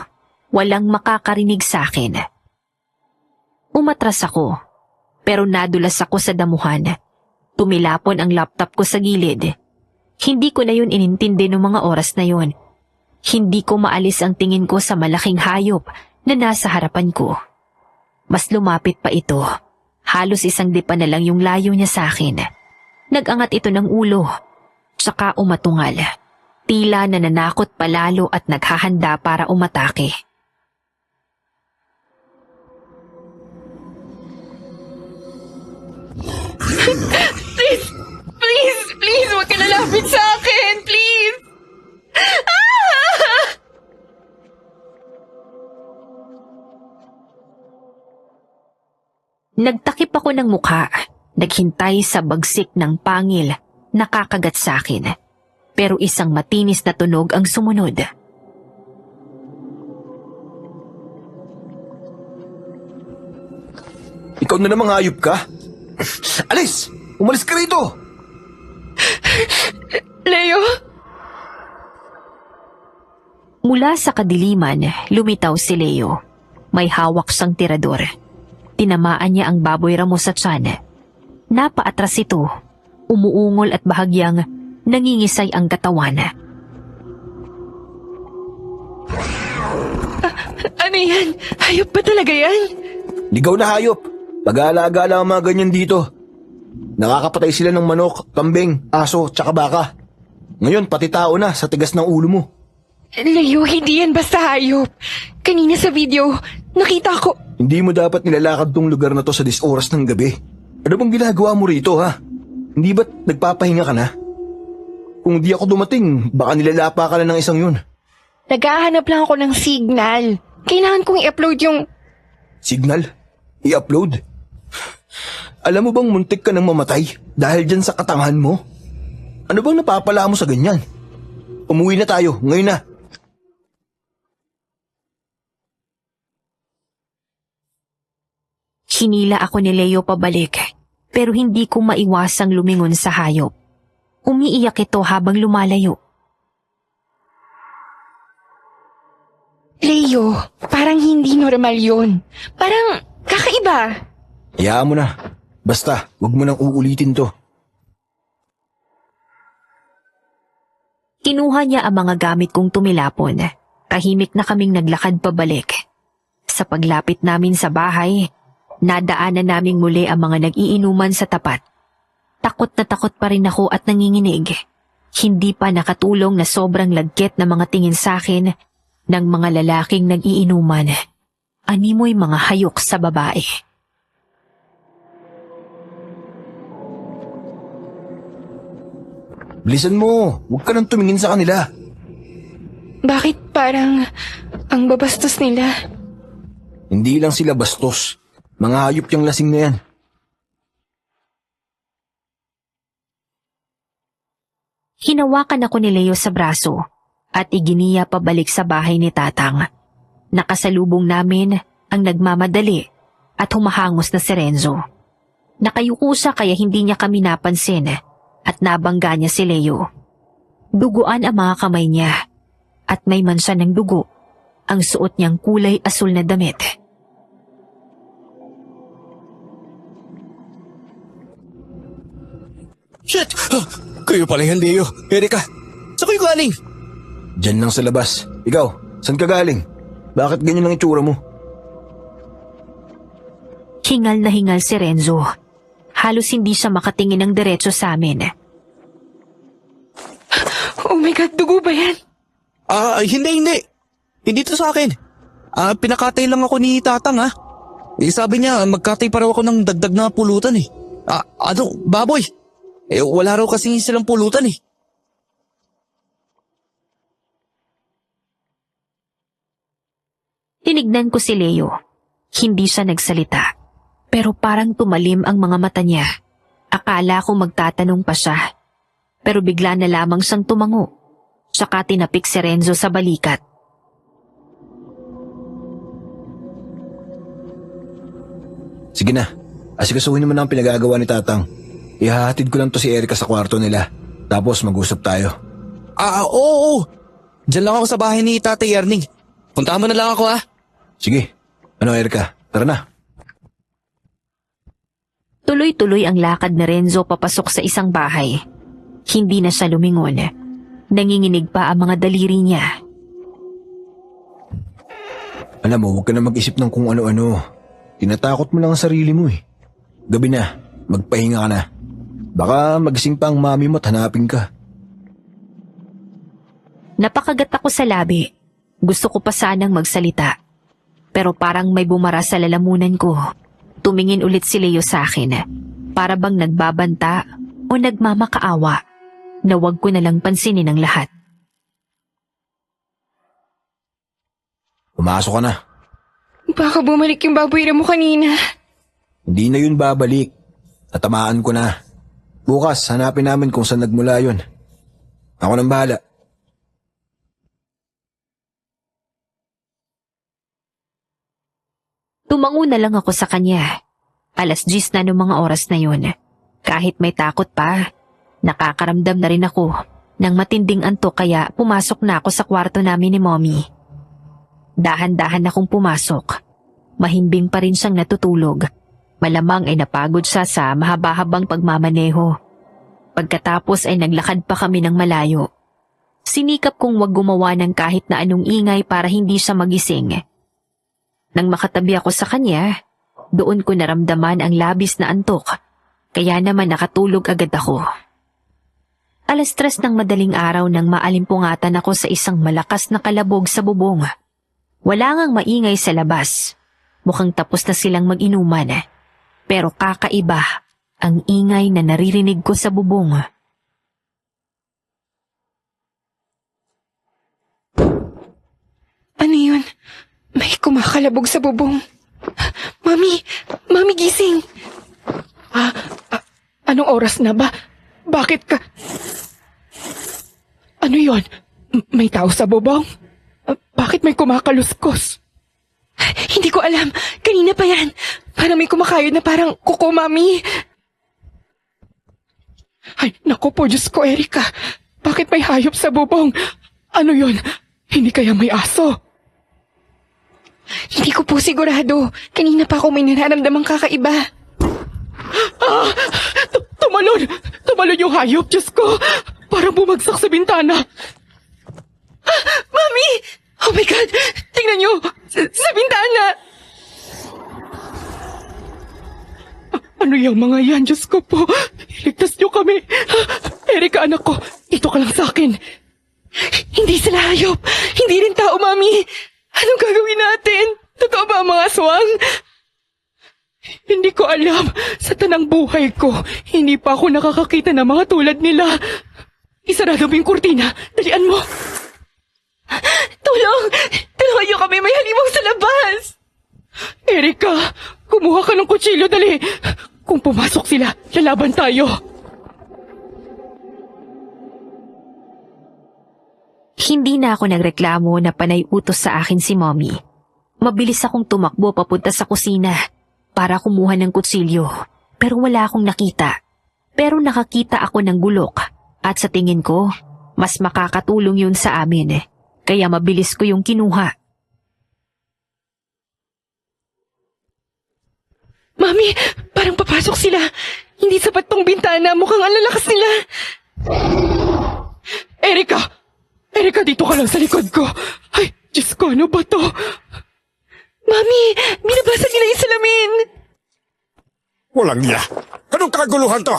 walang makakarinig sa akin. Umatras ako, pero nadulas ako sa damuhan. Tumilapon ang laptop ko sa gilid. Hindi ko na yun inintindi noong mga oras na yun. Hindi ko maalis ang tingin ko sa malaking hayop na nasa harapan ko. Mas lumapit pa ito. Halos isang dipa na lang yung layo niya sa akin. Nag-angat ito ng ulo, tsaka umatungal. Tila nananakot palalo at naghahanda para umatake. Please! Please! Please! Huwag ka lalapit sa akin! Please! Ah! Nagtakip ako ng mukha, naghintay sa bagsik ng pangil na kakagat sa akin. Pero isang matinis na tunog ang sumunod. Ikaw na namang hayop ka? Alis! Umalis ka rito! Leo? Mula sa kadiliman, lumitaw si Leo. May hawak siyang tirador. Tinamaan niya ang baboy ramo sa tiyan. Napaatras ito, umuungol at bahagyang nangingisay ang katawan. Ano yan? Hayop ba talaga yan? Ligaw na hayop. Pag-aalaga lang ang mga ganyan dito. Nakakapatay sila ng manok, kambing, aso, tsaka baka. Ngayon, pati tao na sa tigas ng ulo mo. Leo, hindi yan basta hayop. Kanina sa video, nakita ko... Hindi mo dapat nilalakad tong lugar na to sa oras ng gabi. Ano bang ginagawa mo rito, ha? Hindi ba't nagpapahinga ka na? Kung di ako dumating, baka nilalapa ka na ng isang yun. Naghahanap lang ako ng signal. Kailangan kong i-upload yung... Signal? I-upload? Alam mo bang muntik ka nang mamatay dahil dyan sa katangahan mo? Ano bang napapala mo sa ganyan? Umuwi na tayo, ngayon na. Hinila ako ni Leo pabalik, pero hindi ko maiwasang lumingon sa hayop. Umiiyak ito habang lumalayo. Leo, parang hindi normal yun. Parang kakaiba. Hayaan mo na. Basta, wag mo nang uulitin to. Kinuha niya ang mga gamit kong tumilapon. Tahimik na kaming naglakad pabalik. Sa paglapit namin sa bahay, nadaanan naming muli ang mga nag-iinuman sa tapat. Takot na takot pa rin ako at nanginginig. Hindi pa nakatulong na sobrang lagkit na mga tingin sa akin ng mga lalaking nag-iinuman. Animoy mga hayok sa babae. Bilisan mo, huwag ka nang tumingin sa kanila. Bakit parang ang babastos nila? Hindi lang sila bastos. Mga hayop yung lasing na yan. Hinawakan ako ni Leo sa braso at iginiya pabalik sa bahay ni Tatang. Nakasalubong namin ang nagmamadali at humahangos na si Renzo. Nakayuko siya kaya hindi niya kami napansin at nabangga niya si Leo. Duguan ang mga kamay niya at may mansa ng dugo ang suot niyang kulay asul na damit. Shit! Kayo pala yan, Leo. Erika, saan kayo galing? Diyan lang sa labas. Ikaw, saan ka galing? Bakit ganyan ang itsura mo? Hingal na hingal si Renzo. Halos hindi siya makatingin ng diretso sa amin. Oh my God, dugo ba yan? Hindi. Hindi to sa akin. Pinakatay lang ako ni Tatang, ha? Sabi niya, magkatay pa raw ako ng dagdag na pulutan, eh. Baboy? Wala raw kasi silang pulutan, eh. Tinignan ko si Leo. Hindi siya nagsalita. Pero parang tumalim ang mga mata niya. Akala ko magtatanong pa siya. Pero bigla na lamang siyang tumango. Saka tinapik si Renzo sa balikat. Sige na, asikasuhin naman ang pinagagawa ni Tatang. Ihahatid ko lang to si Erika sa kwarto nila. Tapos mag-usap tayo. Oo. Diyan lang ako sa bahay ni Tatay Erning. Puntahan mo na lang ako, ha? Sige, ano Erika, tara na. Tuloy-tuloy ang lakad ni Renzo papasok sa isang bahay. Hindi na siya lumingon. Nanginginig pa ang mga daliri niya. Alam mo, huwag ka na mag-isip ng kung ano-ano. Tinatakot mo lang ang sarili mo eh. Gabi na, magpahinga ka na. Baka magising pa ang mami mo at hanapin ka. Napakagat ako sa labi. Gusto ko pa sanang magsalita. Pero parang may bumara sa lalamunan ko. Tumingin ulit si Leo sa akin. Para bang nagbabanta o nagmamakaawa na wag ko nalang pansinin ang lahat. Pumasok ka na. Baka bumalik yung baboy mo kanina. Hindi na yun babalik. Natamaan ko na. Bukas, hanapin namin kung saan nagmula yun. Ako nang bahala. Tumango na lang ako sa kanya. 10:00 na noong mga oras na yun. Kahit may takot pa, nakakaramdam na rin ako ng matinding antok kaya pumasok na ako sa kwarto namin ni Mommy. Dahan-dahan akong pumasok. Mahimbing pa rin siyang natutulog. Malamang ay napagod siya sa mahaba-habang pagmamaneho. Pagkatapos ay naglakad pa kami ng malayo. Sinikap kong wag gumawa ng kahit na anong ingay para hindi siya magising. Nang makatabi ako sa kanya, Doon ko naramdaman ang labis na antok, kaya naman nakatulog agad ako. 3:00 ng madaling araw nang maalimpungatan ako sa isang malakas na kalabog sa bubong. Wala ngang maingay sa labas. Mukhang tapos na silang mag-inuman. Pero kakaiba ang ingay na naririnig ko sa bubong. Ano yun? May kumakalabog sa bubong. Mami! Mami, gising! Anong oras na ba? Bakit ka... Ano yon? May tao sa bubong? Bakit may kumakaluskos? Hindi ko alam. Kanina pa yan. Parang may kumakayod na parang kuko, Mami. Ay, naku po, Diyos ko, Erika. Bakit may hayop sa bubong? Ano yon? Hindi kaya may aso? Hindi ko po sigurado. Kanina pa ako may nararamdamang kakaiba. Tumalon! Tumalon yung hayop, Diyos ko! Parang bumagsak sa bintana. Mami! Oh my God! Tingnan niyo! Sa bintana! Ano yung mga yan, Diyos ko po? Iligtas niyo kami. Erika, anak ko, ito ka lang sa akin. Hindi sila hayop. Hindi rin tao, Mami. Anong gagawin natin? Totoo ba ang mga aswang? Hindi ko alam. Sa tanang buhay ko, hindi pa ako nakakakita ng mga tulad nila. Isarado mo yung kurtina. Dalian mo. Tulong! Tulungan niyo kami. May halimaw sa labas. Erika, kumuha ka ng kutsilyo, dali. Kung pumasok sila, lalaban tayo. Hindi na ako nagreklamo na panay utos sa akin si Mommy. Mabilis akong tumakbo papunta sa kusina para kumuha ng kutsilyo, pero wala akong nakita. Pero nakakita ako ng gulok at sa tingin ko, mas makakatulong yun sa amin. Kaya mabilis ko yung kinuha. Mami, parang papasok sila. Hindi sapat tong bintana. Mukhang ang lalakas nila. Erika! Erika, dito ka lang sa likod ko. Ay, Diyos ko, ano ba to? Mami, binabasag nila yung salamin. Walang niya. Anong kaguluhan to?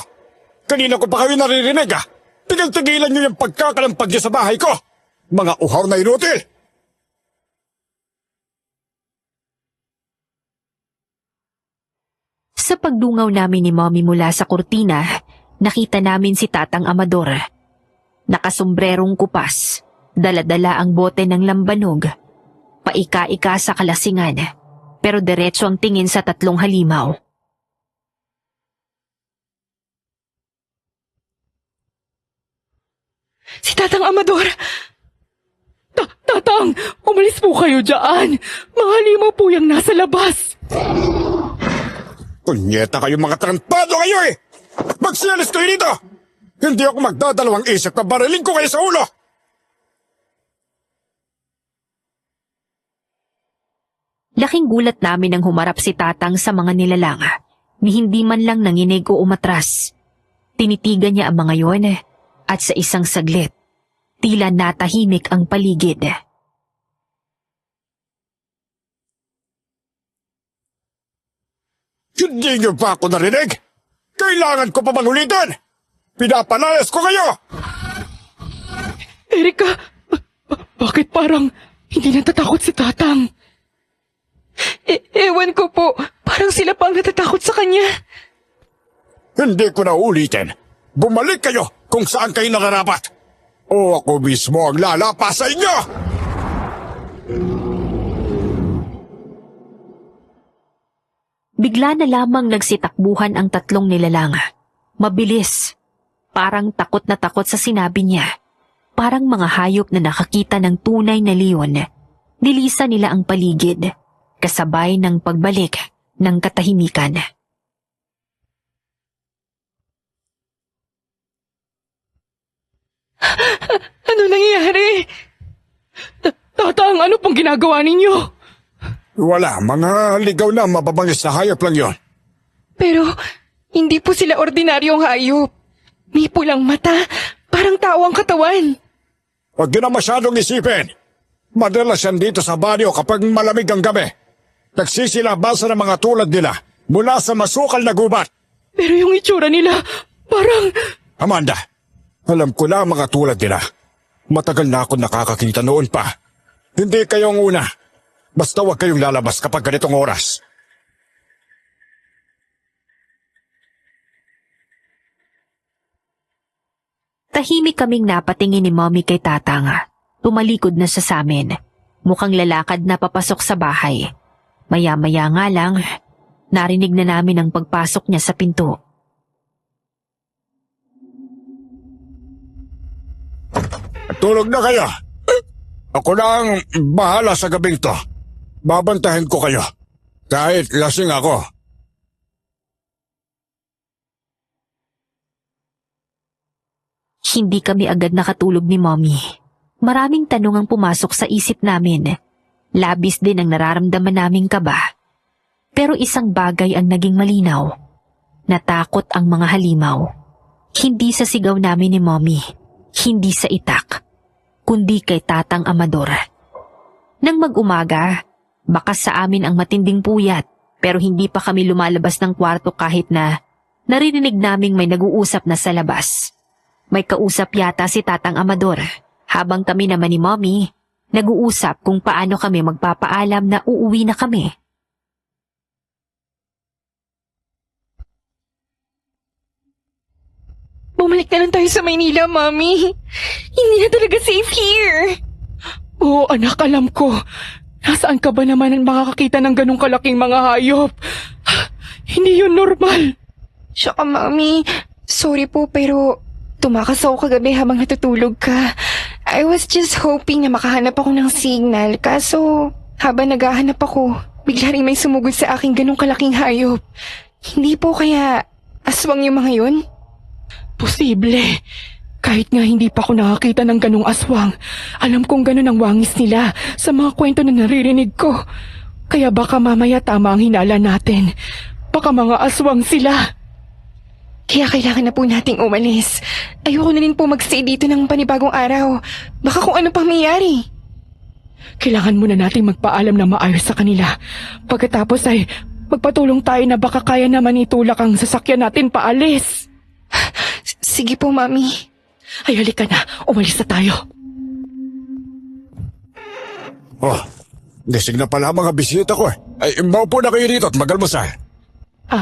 Kanina ko pa kayo naririnig ah. Tigil-tigilan niyo yung pagkakalampag niyo sa bahay ko. Mga uhaw na inutil. Sa pagdungaw namin ni Mommy mula sa kurtina, nakita namin si Tatang Amador. Nakasombrerong kupas, dala-dala ang bote ng lambanog. Paika-ika sa kalasingan, pero diretso ang tingin sa 3 halimaw. Si Tatang Amador! Tatang! Umalis po kayo dyan! Mga halimaw po yung nasa labas! Punyeta kayo mga tarantado kayo eh! Magsialis kayo dito! Hindi ako magdadalawang isip na bariling ko kayo sa ulo! Laking gulat namin nang humarap si Tatang sa mga nilalang, ni hindi man lang nanginig o umatras. Tinitigan niya ang mga yon at sa isang saglit, tila natahimik ang paligid. Hindi niyo ba ako narinig? Kailangan ko pa bang ulitin? Pinapalayas ko kayo! Erika, bakit parang hindi natatakot si Tatang? Ewan ko po, parang sila pa ang natatakot sa kanya. Hindi ko na ulitin. Bumalik kayo kung saan kayo nararapat. O ako mismo ang lalapas sa inyo! Bigla na lamang nagsitakbuhan ang 3 nilalang. Mabilis. Parang takot na takot sa sinabi niya. Parang mga hayop na nakakita ng tunay na leon. Nilisa nila ang paligid, kasabay ng pagbalik ng katahimikan. Ano nangyayari? Tatang, ano pong ginagawa ninyo? Wala, mga ligaw na mababangis na hayop lang yon. Pero, hindi po sila ordinaryong hayop. May pulang mata, parang tao ang katawan. Huwag yun na masyadong isipin. Madalas yan dito sa banyo kapag malamig ang gabi. Nagsisilabasan ng mga tulad nila mula sa masukal na gubat. Pero yung itsura nila, parang... Amanda, alam ko na ang mga tulad nila. Matagal na ako nakakakita noon pa. Hindi kayo ang una. Basta huwag kayong lalabas kapag ganitong oras. Tahimik kaming napatingin ni Mommy kay Tatang. Tumalikod na siya sa amin. Mukhang lalakad na papasok sa bahay. Maya-maya nga lang, narinig na namin ang pagpasok niya sa pinto. Tulog na kayo. Ako na ang bahala sa gabing to. Babantahin ko kayo. Kahit lasing ako. Hindi kami agad nakatulog ni Mommy. Maraming tanong ang pumasok sa isip namin. Labis din ang nararamdaman naming kaba. Pero isang bagay ang naging malinaw. Natakot ang mga halimaw. Hindi sa sigaw namin ni Mommy. Hindi sa itak. Kundi kay Tatang Amador. Nang mag-umaga, bakas sa amin ang matinding puyat. Pero hindi pa kami lumalabas ng kwarto kahit na naririnig naming may nag-uusap na sa labas. May kausap yata si Tatang Amador, habang kami naman ni Mommy, nag-uusap kung paano kami magpapaalam na uuwi na kami. Bumalik na lang tayo sa Maynila, Mommy. Hindi na talaga safe here. Oo, anak, alam ko. Nasaan ka ba naman makakakita ng ganong kalaking mga hayop? Hindi yun normal. Tsaka, Mommy, sorry po pero tumakas ako kagabi habang natutulog ka. I was just hoping na makahanap ako ng signal. Kaso, habang naghahanap ako, bigla rin may sumugod sa aking ganong kalaking hayop. Hindi po kaya aswang yung mga yun? Posible. Kahit nga hindi pa ako nakakita ng ganong aswang, alam kong ganon ang wangis nila sa mga kwento na naririnig ko. Kaya baka mamaya tama ang hinala natin. Baka mga aswang sila. Kaya kailangan na po nating umalis. Ayoko na rin po magstay dito ng panibagong araw. Baka kung ano pang mayari. Kailangan muna nating magpaalam na maayos sa kanila. Pagkatapos ay magpatulong tayo na baka kaya naman itulak ang sasakyan natin paalis. Sige po, Mami. Ay, halika na. Umalis na tayo. Oh, gising na pala ang mga bisita ko. Ay, maupo na kayo dito at magalmusal.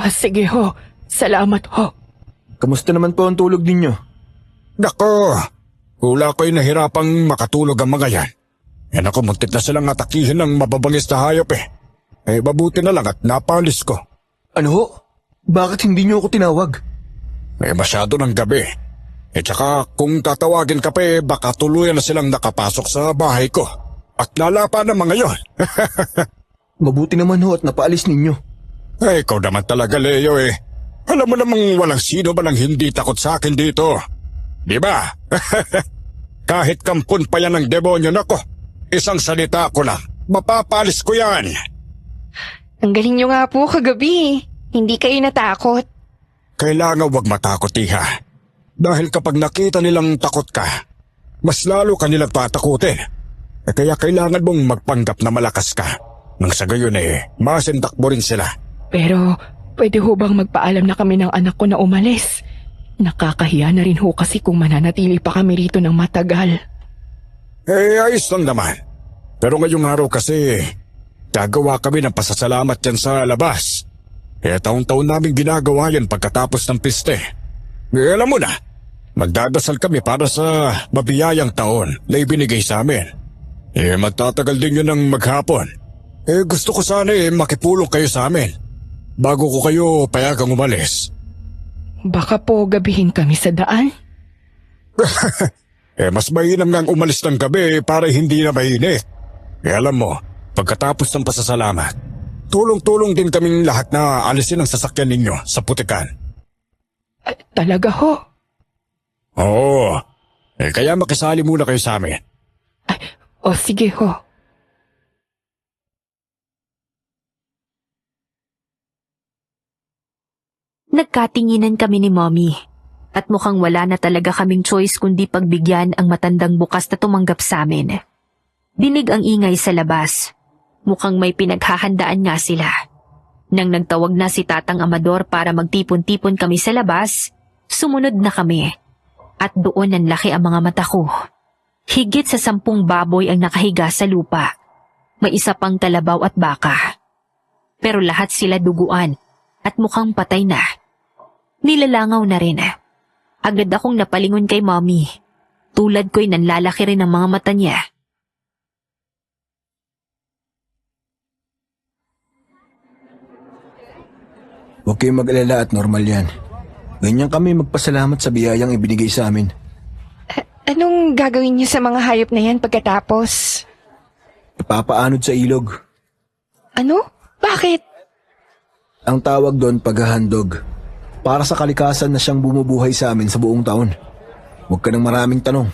Sige ho. Salamat ho. Kamusta naman po ang tulog ninyo? Nako, hula ko'y nahirapang makatulog ang mga yan. Yan ako, muntik na silang atakihin ng mababangis na hayop eh. Eh, mabuti na lang at napalis ko. Ano ho? Bakit hindi niyo ako tinawag? Eh, masyado ng gabi. Eh, tsaka kung tatawagin ka pa eh, baka tuluyan na silang nakapasok sa bahay ko. At lalapa ng mga yon. Mabuti naman ho at napaalis ninyo. Eh, ikaw naman talaga, Leo eh. Alam mo namang walang sino man ang hindi takot sa akin dito. Di ba? Kahit kampun pa yan ng demonyo, nako. Isang salita ko lang. Mapapalis ko yan. Ang galing nyo nga po kagabi. Hindi kayo natakot. Kailangan wag matakot, Iha. Dahil kapag nakita nilang takot ka, mas lalo ka nilang tatakutin. Eh kaya kailangan mong magpanggap na malakas ka. Nang sa gayon eh, masintakbo rin sila. Pero, pwede ho bang magpaalam na kami ng anak ko na umalis? Nakakahiya na rin ho kasi kung mananatili pa kami rito ng matagal. Eh, ayos lang naman. Pero ngayong araw kasi, gagawa kami ng pasasalamat yan sa labas. Eh, taon-taon namin ginagawa yan pagkatapos ng piste. Eh, alam mo na, magdadasal kami para sa mabiyayang taon na ibinigay sa amin. Eh, magtatagal din yun ng maghapon. Eh, gusto ko sana makipulong kayo sa amin bago ko kayo payagang umalis. Baka po gabihin kami sa daan? Mas mainam ngang umalis ng gabi para hindi na mainit. Alam mo, pagkatapos ng pasasalamat, tulong-tulong din kaming lahat na alisin ang sasakyan ninyo sa putikan. Talaga ho? Oo. Kaya makisali muna kayo sa amin. Sige ho. Nagkatinginan kami ni Mommy at mukhang wala na talaga kaming choice kundi pagbigyan ang matandang bukas na tumanggap sa amin. Dinig ang ingay sa labas. Mukhang may pinaghahandaan nga sila. Nang nagtawag na si Tatang Amador para magtipon-tipon kami sa labas, sumunod na kami. At doon nanlaki ang mga mata ko. Higit sa 10 baboy ang nakahiga sa lupa. May isa pang kalabaw at baka. Pero lahat sila duguan at mukhang patay na. Nilalangaw na rin. Agad akong napalingon kay Mommy. Tulad ko'y nanlalaki rin ang mga mata niya. Huwag kayong mag-alala at normal yan. Ganyan kami magpasalamat sa biyayang ibinigay sa amin. Anong gagawin niyo sa mga hayop na yan pagkatapos? Ipapaanod sa ilog. Ano? Bakit? Ang tawag doon paghahandog. Para sa kalikasan na siyang bumubuhay sa amin sa buong taon. Huwag ka ng maraming tanong.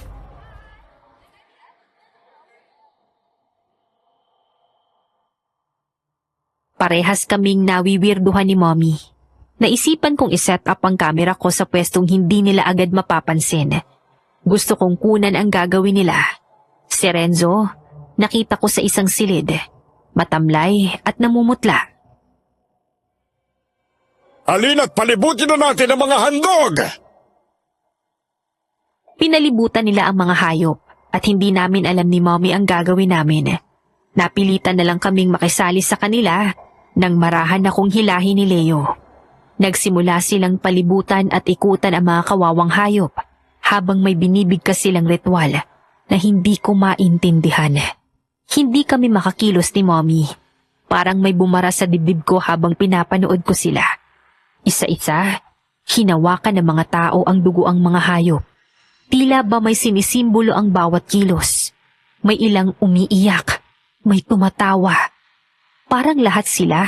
Parehas kaming nawiwirduhan ni Mommy. Naisipan kong iset up ang camera ko sa pwestong hindi nila agad mapapansin. Gusto kong kunan ang gagawin nila. Si Renzo, nakita ko sa isang silid. Matamlay at namumutla. Halina't palibutin na natin ang mga handog! Pinalibutan nila ang mga hayop at hindi namin alam ni Mommy ang gagawin namin. Napilitan na lang kaming makisali sa kanila nang marahan akong hilahin ni Leo. Nagsimula silang palibutan at ikutan ang mga kawawang hayop habang may binibigkas silang ritual na hindi ko maintindihan. Hindi kami makakilos ni Mommy. Parang may bumara sa dibdib ko habang pinapanood ko sila. Isa-isa, hinawakan ng mga tao ang dugo ang mga hayop. Tila ba may sinisimbolo ang bawat kilos. May ilang umiiyak, may tumatawa. Parang lahat sila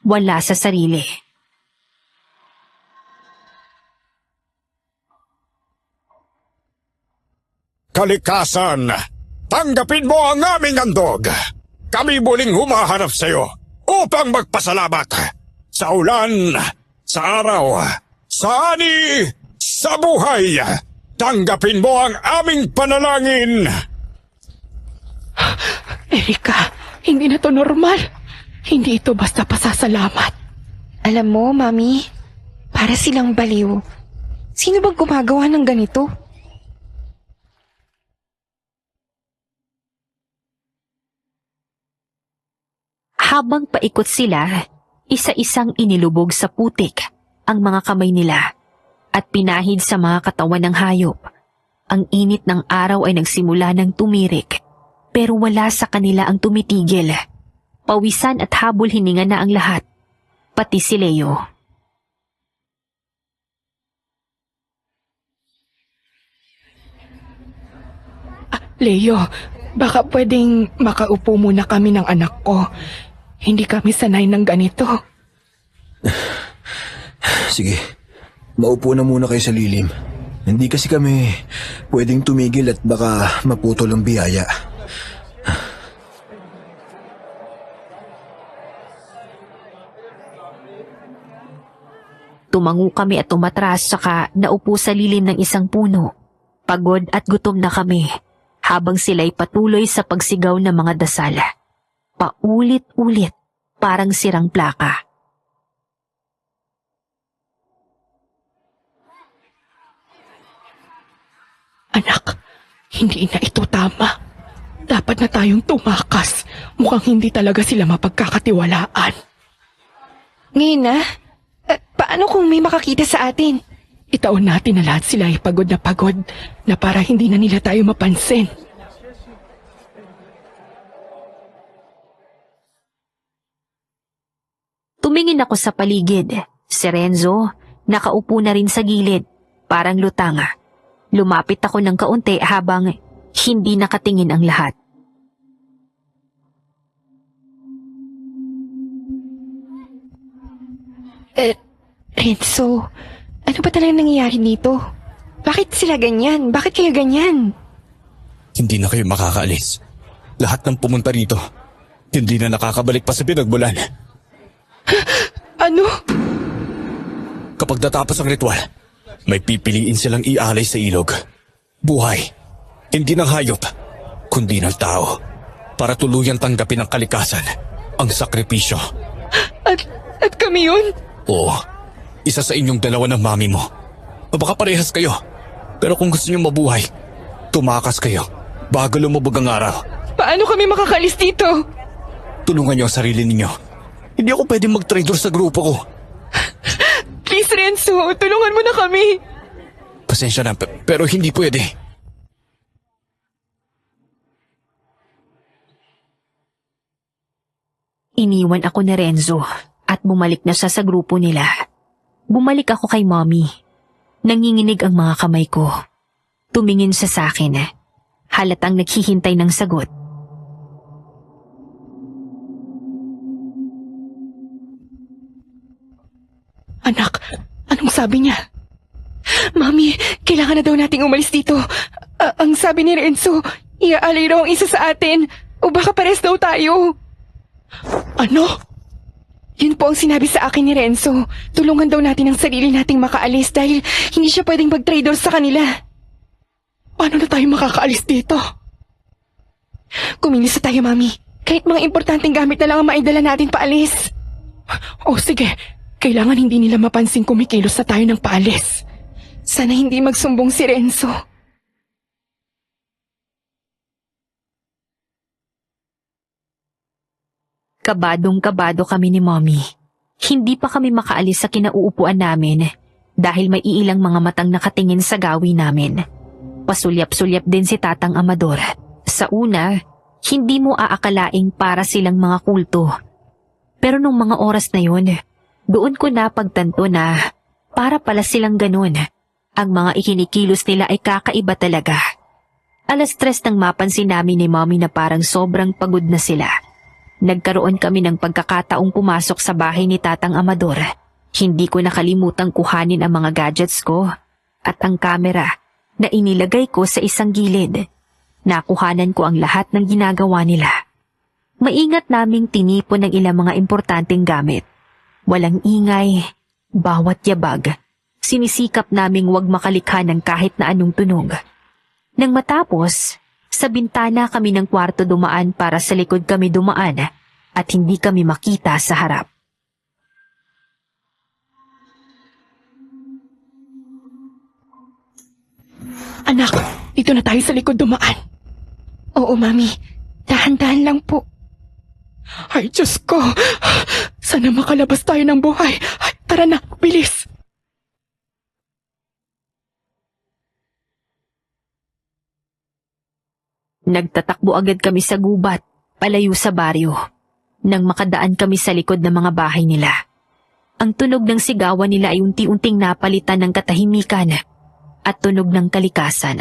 wala sa sarili. Kalikasan, tanggapin mo ang aming handog. Kami muling humaharap sa iyo upang magpasalamat sa ulan, sa araw, sa ani, sa buhay. Tanggapin mo ang aming panalangin. Erika, hindi na to normal. Hindi ito basta pasasalamat. Alam mo, Mami, para silang baliw. Sino bang gumagawa ng ganito? Habang paikot sila, isa-isang inilubog sa putik ang mga kamay nila at pinahid sa mga katawan ng hayop. Ang init ng araw ay nagsimula ng tumirik, pero wala sa kanila ang tumitigil. Pawisan at habol hininga na ang lahat, pati si Leo. Leo, baka pwedeng makaupo muna kami ng anak ko. Hindi kami sanay ng ganito. Sige, maupo na muna kayo sa lilim. Hindi kasi kami pwedeng tumigil at baka maputol ang biyaya. Tumango kami at tumatras saka naupo sa lilim ng isang puno. Pagod at gutom na kami habang sila'y patuloy sa pagsigaw ng mga dasal. Paulit-ulit, parang sirang plaka. Anak, hindi na ito tama. Dapat na tayong tumakas. Mukhang hindi talaga sila mapagkakatiwalaan. Ngayon na? Paano kung may makakita sa atin? Itaon natin na lahat sila ay pagod na para hindi na nila tayo mapansin. Tumingin ako sa paligid. Si Renzo, nakaupo na rin sa gilid, parang lutanga. Lumapit ako ng kaunti habang hindi nakatingin ang lahat. Renzo, ano ba talaga nangyayari dito? Bakit sila ganyan? Bakit kayo ganyan? Hindi na kayo makakaalis. Lahat ng pumunta rito, hindi na nakakabalik pa sa pinagmulan. Ano? Kapag natapos ang ritual, may pipiliin silang ialay sa ilog. Buhay, hindi ng hayop, kundi ng tao. para tuluyan tanggapin ang kalikasan, ang sakripisyo. At kami yun? Oo, isa sa inyong dalawa ng mami mo. O baka parehas kayo. Pero kung gusto niyo mabuhay, tumakas kayo bago lumubog ang araw. Paano kami makakalis dito? Tulungan niyo ang sarili ninyo. Hindi ako pwedeng mag-traitor sa grupo ko. Please, Renzo, tulungan mo na kami. Pasensya na, pero hindi pwede. Iniwan ako ni Renzo at bumalik na siya sa grupo nila. Bumalik ako kay Mommy. Nanginginig ang mga kamay ko. Tumingin siya sa akin. Halatang naghihintay ng sagot. Anak, anong sabi niya? Mami, kailangan na daw nating umalis dito. Ang sabi ni Renzo, iaalay raw ang isa sa atin. O baka pares daw tayo. Ano? Yun po ang sinabi sa akin ni Renzo. Tulungan daw natin ang sarili nating makaalis dahil hindi siya pwedeng mag-traitor sa kanila. Paano na tayo makakaalis dito? Kuminis na tayo, Mami. Kahit mga importanteng gamit na lang ang maidala natin paalis. O sige, kailangan hindi nila mapansing kumikilos na tayo ng paalis. Sana hindi magsumbong si Renzo. Kabadong-kabado kami ni Mommy. Hindi pa kami makaalis sa kinauupuan namin dahil may iilang mga matang nakatingin sa gawi namin. Pasulyap-sulyap din si Tatang Amador. Sa una, hindi mo aakalaing para silang mga kulto. Pero nung mga oras na yun, doon ko napagtanto na para pala silang ganun. Ang mga ikinikilos nila ay kakaiba talaga. 3:00 nang mapansin namin ni Mommy na parang sobrang pagod na sila. Nagkaroon kami ng pagkakataong pumasok sa bahay ni Tatang Amador. Hindi ko nakalimutang kuhanin ang mga gadgets ko at ang kamera na inilagay ko sa isang gilid. Nakuhanan ko ang lahat ng ginagawa nila. Maingat naming tinipon ng ilang mga importanteng gamit. Walang ingay, bawat yabag. Sinisikap naming wag makalikha ng kahit na anong tunog. Nang matapos, sa bintana kami ng kwarto dumaan para sa likod kami dumaan at hindi kami makita sa harap. Anak, dito na tayo sa likod dumaan. Oo, Mami. Dahan-dahan lang po. Ay, Diyos ko. Sana makalabas tayo ng buhay. Ay, tara na, bilis. Nagtatakbo agad kami sa gubat, palayo sa baryo. Nang makadaan kami sa likod ng mga bahay nila. Ang tunog ng sigawan nila ay unti-unting napalitan ng katahimikan at tunog ng kalikasan.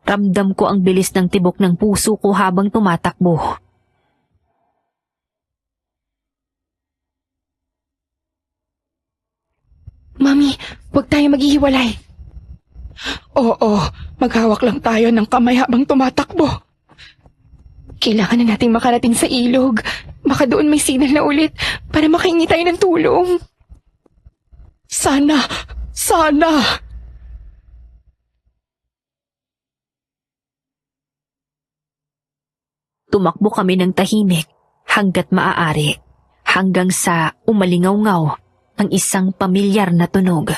Ramdam ko ang bilis ng tibok ng puso ko habang tumatakbo. Mami, huwag tayo maghihiwalay. Oo, maghawak lang tayo ng kamay habang tumatakbo. Kailangan na nating makarating sa ilog. Baka doon may signal na ulit para makahingi tayo ng tulong. Sana. Tumakbo kami ng tahimik hanggat maaari, hanggang sa umalingaw-ngaw ang isang pamilyar na tunog.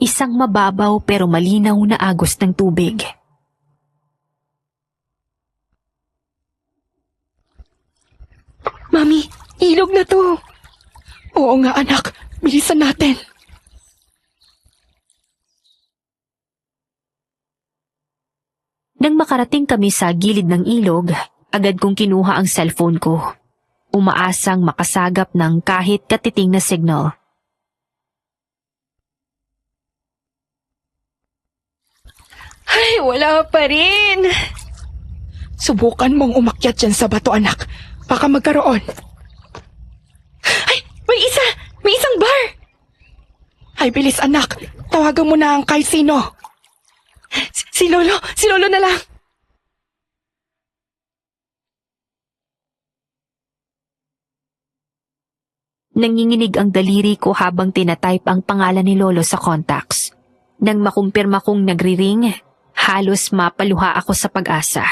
Isang mababaw pero malinaw na agos ng tubig. Mami, ilog na to. Oo nga, anak. Bilisan natin. Nang makarating kami sa gilid ng ilog, agad kong kinuha ang cellphone ko. Umaasang makasagap ng kahit katiting na signal. Ay, wala pa rin. Subukan mong umakyat dyan sa bato, anak. Baka magkaroon. Ay, may isa! May isang bar! Ay, bilis, anak. Tawagan mo na ang kahit sino. Si Lolo na lang. Nanginginig ang daliri ko habang tinatype ang pangalan ni Lolo sa contacts. Nang makumpirma kong nagri-ring, halos mapaluha ako sa pag-asa.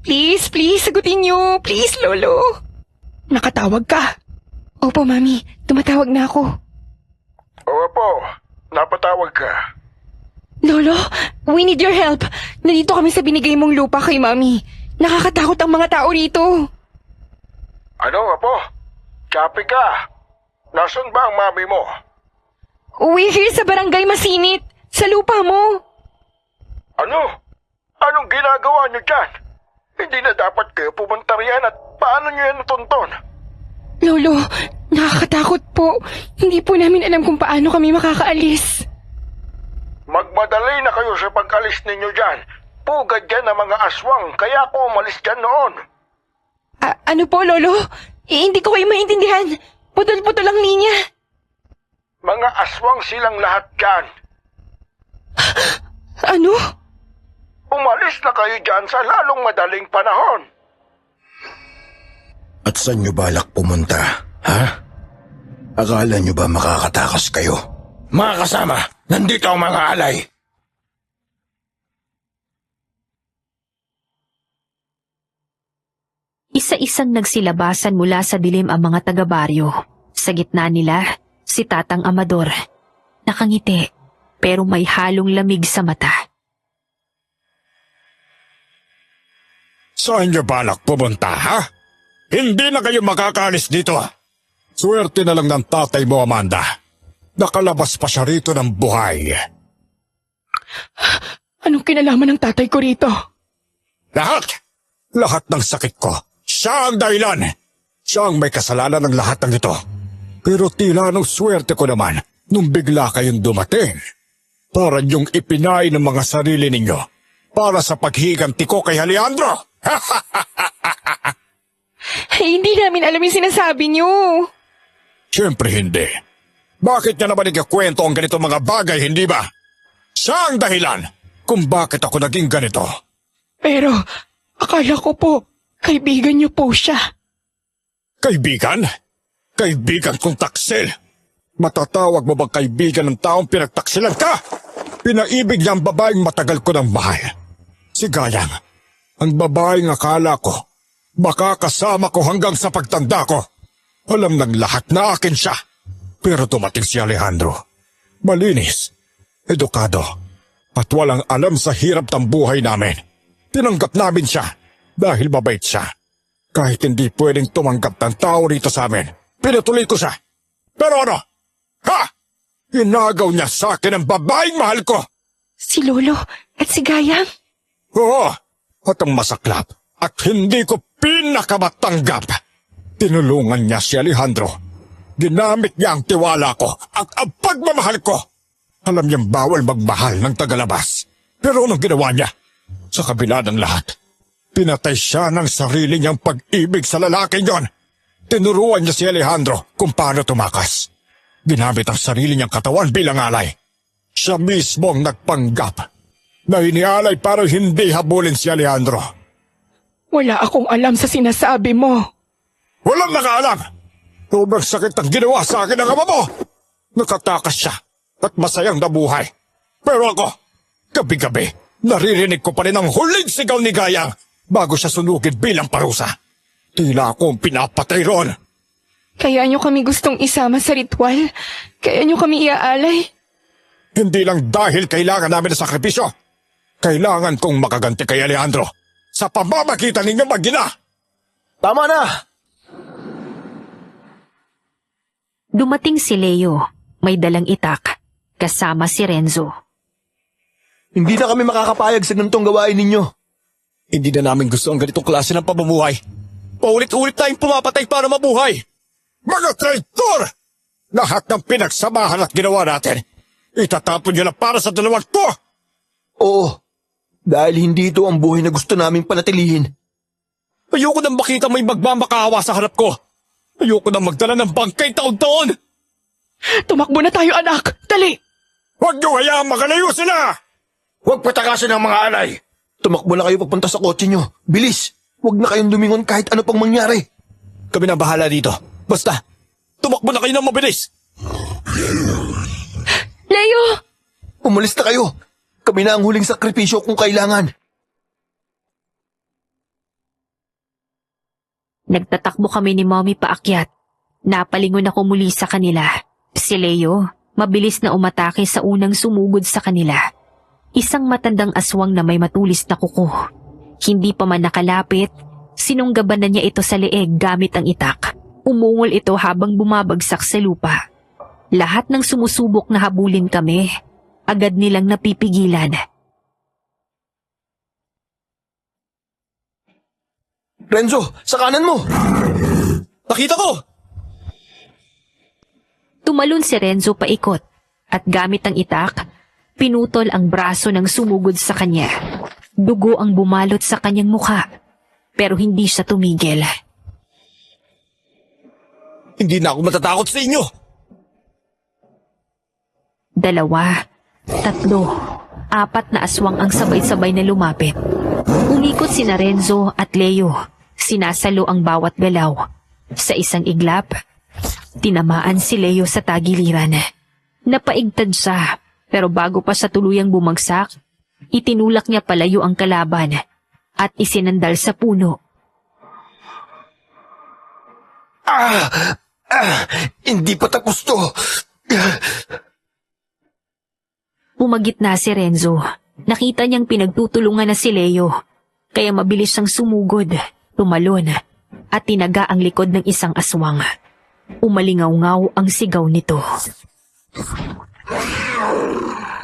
Please, sagutin niyo. Please, Lolo. Nakatawag ka. Opo, Mami. Tumatawag na ako. Oo po, napatawag ka. Lolo, we need your help. Nandito kami sa binigay mong lupa kay Mami. Nakakatakot ang mga tao rito. Ano apo? Kapi ka. Nasaan ba ang mami mo? We're here sa barangay Masinit. Sa lupa mo. Ano? Anong ginagawa niyo dyan? Hindi na dapat kayo pumunta riyan at paano niyo yan natunton? Lolo, nakakatakot po. Hindi po namin alam kung paano kami makakaalis. Magmadali na kayo sa pag-alis ninyo dyan. Pugad dyan ang mga aswang, kaya ako umalis dyan noon. Ano po, Lolo? Hindi ko kayo maintindihan. Putol-putol ang linya. Mga aswang silang lahat dyan. Ano? Umalis na kayo dyan sa lalong madaling panahon. At saan nyo balak pumunta, ha? Akala nyo ba makakatakas kayo? Mga kasama, nandito ang mga alay. Isa-isang nagsilabasan mula sa dilim ang mga taga-baryo. Sa gitna nila, si Tatang Amador. Nakangiti, pero may halong lamig sa mata. Saan niyo balak pumunta, ha? Hindi na kayo makakaalis dito. Swerte na lang ng tatay mo, Amanda. Nakalabas pa siya rito ng buhay. Anong kinalaman ng tatay ko rito? Lahat ng sakit ko. Siya ang dahilan. Siya ang may kasalanan ng lahat ng ito. Pero tila nung swerte ko naman nung bigla kayong dumating. Para niyong ipinain ng mga sarili ninyo para sa paghiganti ko kay Alejandro. Hindi namin alam yung sinasabi niyo. Siyempre hindi. Bakit niya naman ikakwento ang ganito mga bagay, hindi ba? Siya ang dahilan kung bakit ako naging ganito. Pero, akala ko po, kaibigan niyo po siya. Kaibigan? Kaibigan kong taksil. Matatawag mo bang kaibigan ng taong pinagtaksilan ka? Pinaibig niya ang babaeng matagal ko ng mahal. Si Gayang, ang babaeng akala ko, makakasama ko hanggang sa pagtanda ko. Alam ng lahat na akin siya. Pero dumating si Alejandro. Malinis, edukado, at walang alam sa hirap ng buhay namin. Tinanggap namin siya dahil mabait siya. Kahit hindi pwedeng tumanggap ng tao rito sa amin, pinatuloy ko siya. Pero ano? Ha? Inagaw niya sa akin ang babaeng mahal ko. Si Lolo at si Gayang? Oo, at ang masaklap at hindi ko pinakamatanggap. Tinulungan niya si Alejandro. Ginamit niya ang tiwala ko at ang pagmamahal ko. Alam niyang bawal magmahal ng tagalabas. Pero anong ginawa niya? Sa kabila ng lahat, pinatay siya ng sarili niyang pag-ibig sa lalaking yon. Tinuruan niya si Alejandro kung paano tumakas. Ginamit ang sarili niyang katawan bilang alay. Siya mismo ang nagpanggap na inialay para hindi habulin si Alejandro. Wala akong alam sa sinasabi mo. Walang nakaalam! Sobrang sakit ang ginawa sa akin ng ama mo! Nakatakas siya at masayang nabuhay. Pero ako, gabi-gabi, naririnig ko pa rin ang huling sigaw ni Gayang bago siya sunugin bilang parusa. Tila akong pinapatay roon. Kaya niyo kami gustong isama sa ritual? Kaya niyo kami iaalay? Hindi lang dahil kailangan namin ng sakripisyo. Kailangan kong makaganti kay Alejandro sa pamamagitan ninyong mag-ina. Tama na! Dumating si Leo, may dalang itak, kasama si Renzo. Hindi na kami makakapayag sa ganitong gawain ninyo. Hindi na namin gusto ang ganitong klase ng pamumuhay. Paulit-ulit tayong pumapatay para mabuhay. Mga traitor! Lahat ng pinagsamahan at ginawa natin, itatapon niyo lang para sa dalawang to! Oo, dahil hindi ito ang buhay na gusto naming panatilihin. Ayoko nang makita may magmamakaawa sa harap ko. Ayoko nang magdala ng bangkay taon-taon. Tumakbo na tayo, anak! Dali! Huwag niyo hayaang makalayo sila! Huwag patakasin ang mga alay. Tumakbo na kayo papunta sa kotse nyo. Bilis! Huwag na kayong lumingon kahit ano pang mangyari. Kami na bahala dito. Basta, tumakbo na kayo ng mabilis. Leo! Umalis na kayo. Kami na ang huling sakripisyo kung kailangan. Nagtatakbo kami ni Mommy paakyat. Napalingon ako muli sa kanila. Si Leo, mabilis na umatake sa unang sumugod sa kanila. Isang matandang aswang na may matulis na kuko. Hindi pa man nakalapit, sinunggaban na niya ito sa leeg gamit ang itak. Umungol ito habang bumabagsak sa lupa. Lahat ng sumusubok na habulin kami, agad nilang napipigilan. Renzo, sa kanan mo! Nakita ko! Tumalon si Renzo paikot at gamit ang itak, pinutol ang braso ng sumugod sa kanya. Dugo ang bumalot sa kanyang mukha, pero hindi siya tumigil. Hindi na ako matatakot sa inyo! 2, 3, 4 na aswang ang sabay-sabay na lumapit. Umikot sina Renzo at Leo. Sinasalo ang bawat galaw. Sa isang iglap, tinamaan si Leo sa tagiliran. Napaigtad siya, pero bago pa sa tuluyang bumagsak, itinulak niya palayo ang kalaban at isinandal sa puno. Hindi pa tapos to! Pumagit na si Renzo. Nakita niyang pinagtutulungan na si Leo, kaya mabilis siyang sumugod, tumalon, at tinaga ang likod ng isang aswang. Umalingaw-ngaw ang sigaw nito.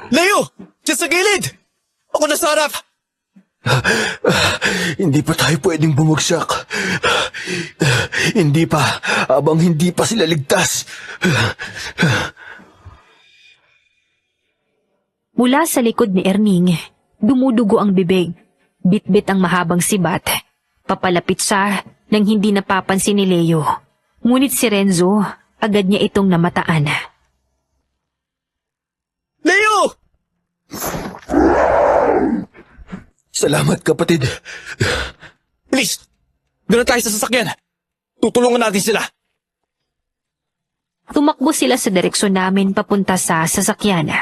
Leo! Diyan sa gilid! Ako na sa harap! Hindi pa tayo pwedeng bumagsak. Hindi pa, habang hindi pa sila ligtas. Mula sa likod ni Erning, dumudugo ang bibig. Bitbit ang mahabang sibat. Papalapit siya nang hindi napapansin ni Leo. Ngunit si Renzo, agad niya itong namataan. Leo! Salamat, kapatid. Please! Doon na tayo sa sasakyan. Tutulungan natin sila. Tumakbo sila sa direksyon namin papunta sa sasakyan.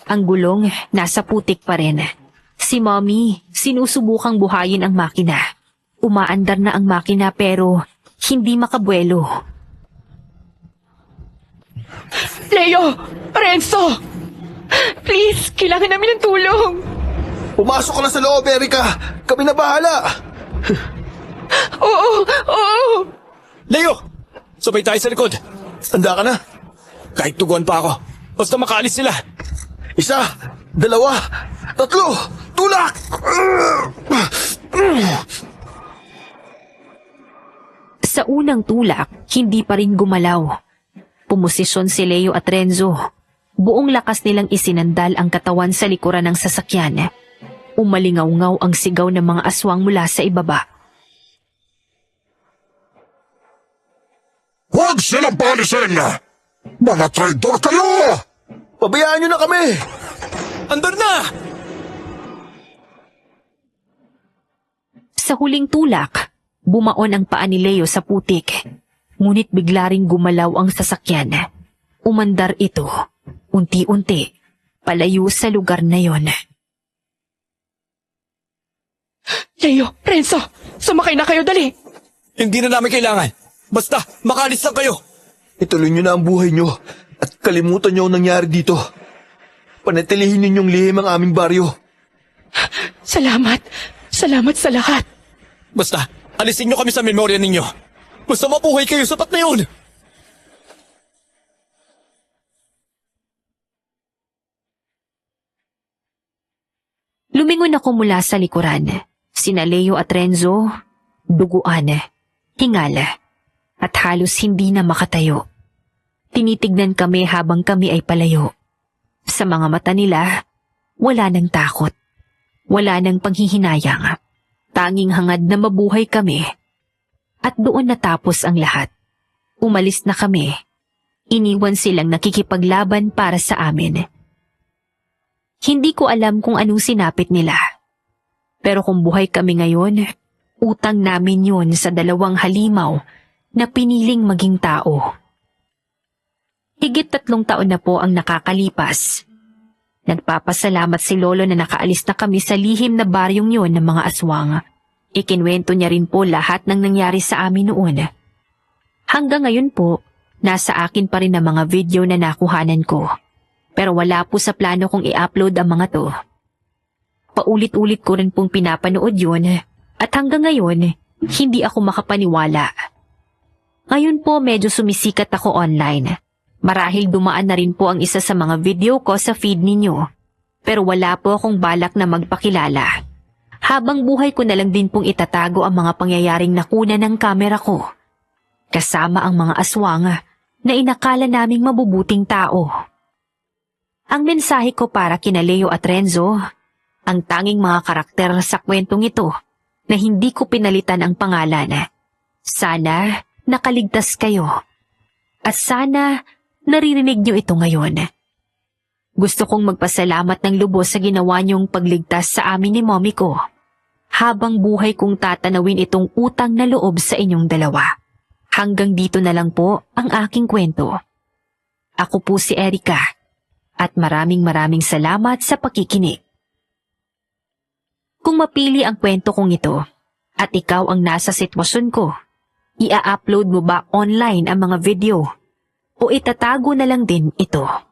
Ang gulong nasa putik pa rin. Si Mommy, sinusubukang buhayin ang makina. Umaandar na ang makina pero hindi makabuelo. Leo! Renzo! Please, kailangan namin ng tulong. Pumasok ka na sa loob, Erika. Kami na bahala. Oo! Leo! Sabay tayo sa likod. Handa ka na? Kahit tuguan pa ako. Basta makaalis sila. 1, 2, 3, tulak! Sa unang tulak, hindi pa rin gumalaw. Pumosisyon si Leo at Renzo. Buong lakas nilang isinandal ang katawan sa likuran ng sasakyan. Umalingaw-ngaw ang sigaw ng mga aswang mula sa ibaba. Huwag silang paalisin! Mga traidor kayo! Pabayaan nyo na kami! Andar na! Sa huling tulak, bumaon ang paa ni Leo sa putik. Ngunit bigla ring gumalaw ang sasakyan. Umandar ito, unti-unti, palayo sa lugar na yon. Leo, Renzo, sumakay na kayo, dali. Hindi na namin kailangan. Basta, makaalis lang kayo. Ituloy nyo na ang buhay nyo at kalimutan nyo ang nangyari dito. Panatilihin ninyong lihim ang aming baryo. Salamat. Salamat sa lahat. Basta, alisin nyo kami sa memorya ninyo. Basta mabuhay kayo, sapat na yun. Lumingon ako mula sa likuran. Sina Leo at Renzo, duguan, hingala, at halos hindi na makatayo. Tinitignan kami habang kami ay palayo. Sa mga mata nila, wala nang takot. Wala nang panghihinayang. Tanging hangad na mabuhay kami. At doon natapos ang lahat. Umalis na kami. Iniwan silang nakikipaglaban para sa amin. Hindi ko alam kung anong sinapit nila. Pero kung buhay kami ngayon, utang namin yun sa 2 halimaw na piniling maging tao. Higit 3 taon na po ang nakakalipas. Nagpapasalamat si Lolo na nakaalis na kami sa lihim na baryong yon ng mga aswang. Ikinwento niya rin po lahat ng nangyari sa amin noon. Hanggang ngayon po, nasa akin pa rin ang mga video na nakuhanan ko. Pero wala po sa plano kong i-upload ang mga to. Paulit-ulit ko rin pong pinapanood yun at hanggang ngayon, hindi ako makapaniwala. Ngayon po medyo sumisikat ako online. Marahil dumaan na rin po ang isa sa mga video ko sa feed ninyo. Pero wala po akong balak na magpakilala. Habang buhay ko na lang din pong itatago ang mga pangyayaring nakuna ng kamera ko. Kasama ang mga aswang na inakala naming mabubuting tao. Ang mensahe ko para kina Leo at Renzo, ang tanging mga karakter sa kwentong ito na hindi ko pinalitan ang pangalan. Sana nakaligtas kayo. At sana naririnig niyo ito ngayon. Gusto kong magpasalamat ng lubos sa ginawa niyong pagligtas sa amin ni mommy ko. Habang buhay kong tatanawin itong utang na loob sa inyong dalawa. Hanggang dito na lang po ang aking kwento. Ako po si Erica at maraming salamat sa pakikinig. Kung mapili ang kwento kong ito at ikaw ang nasa sitwasyon ko, ia-upload mo ba online ang mga video o itatago na lang din ito?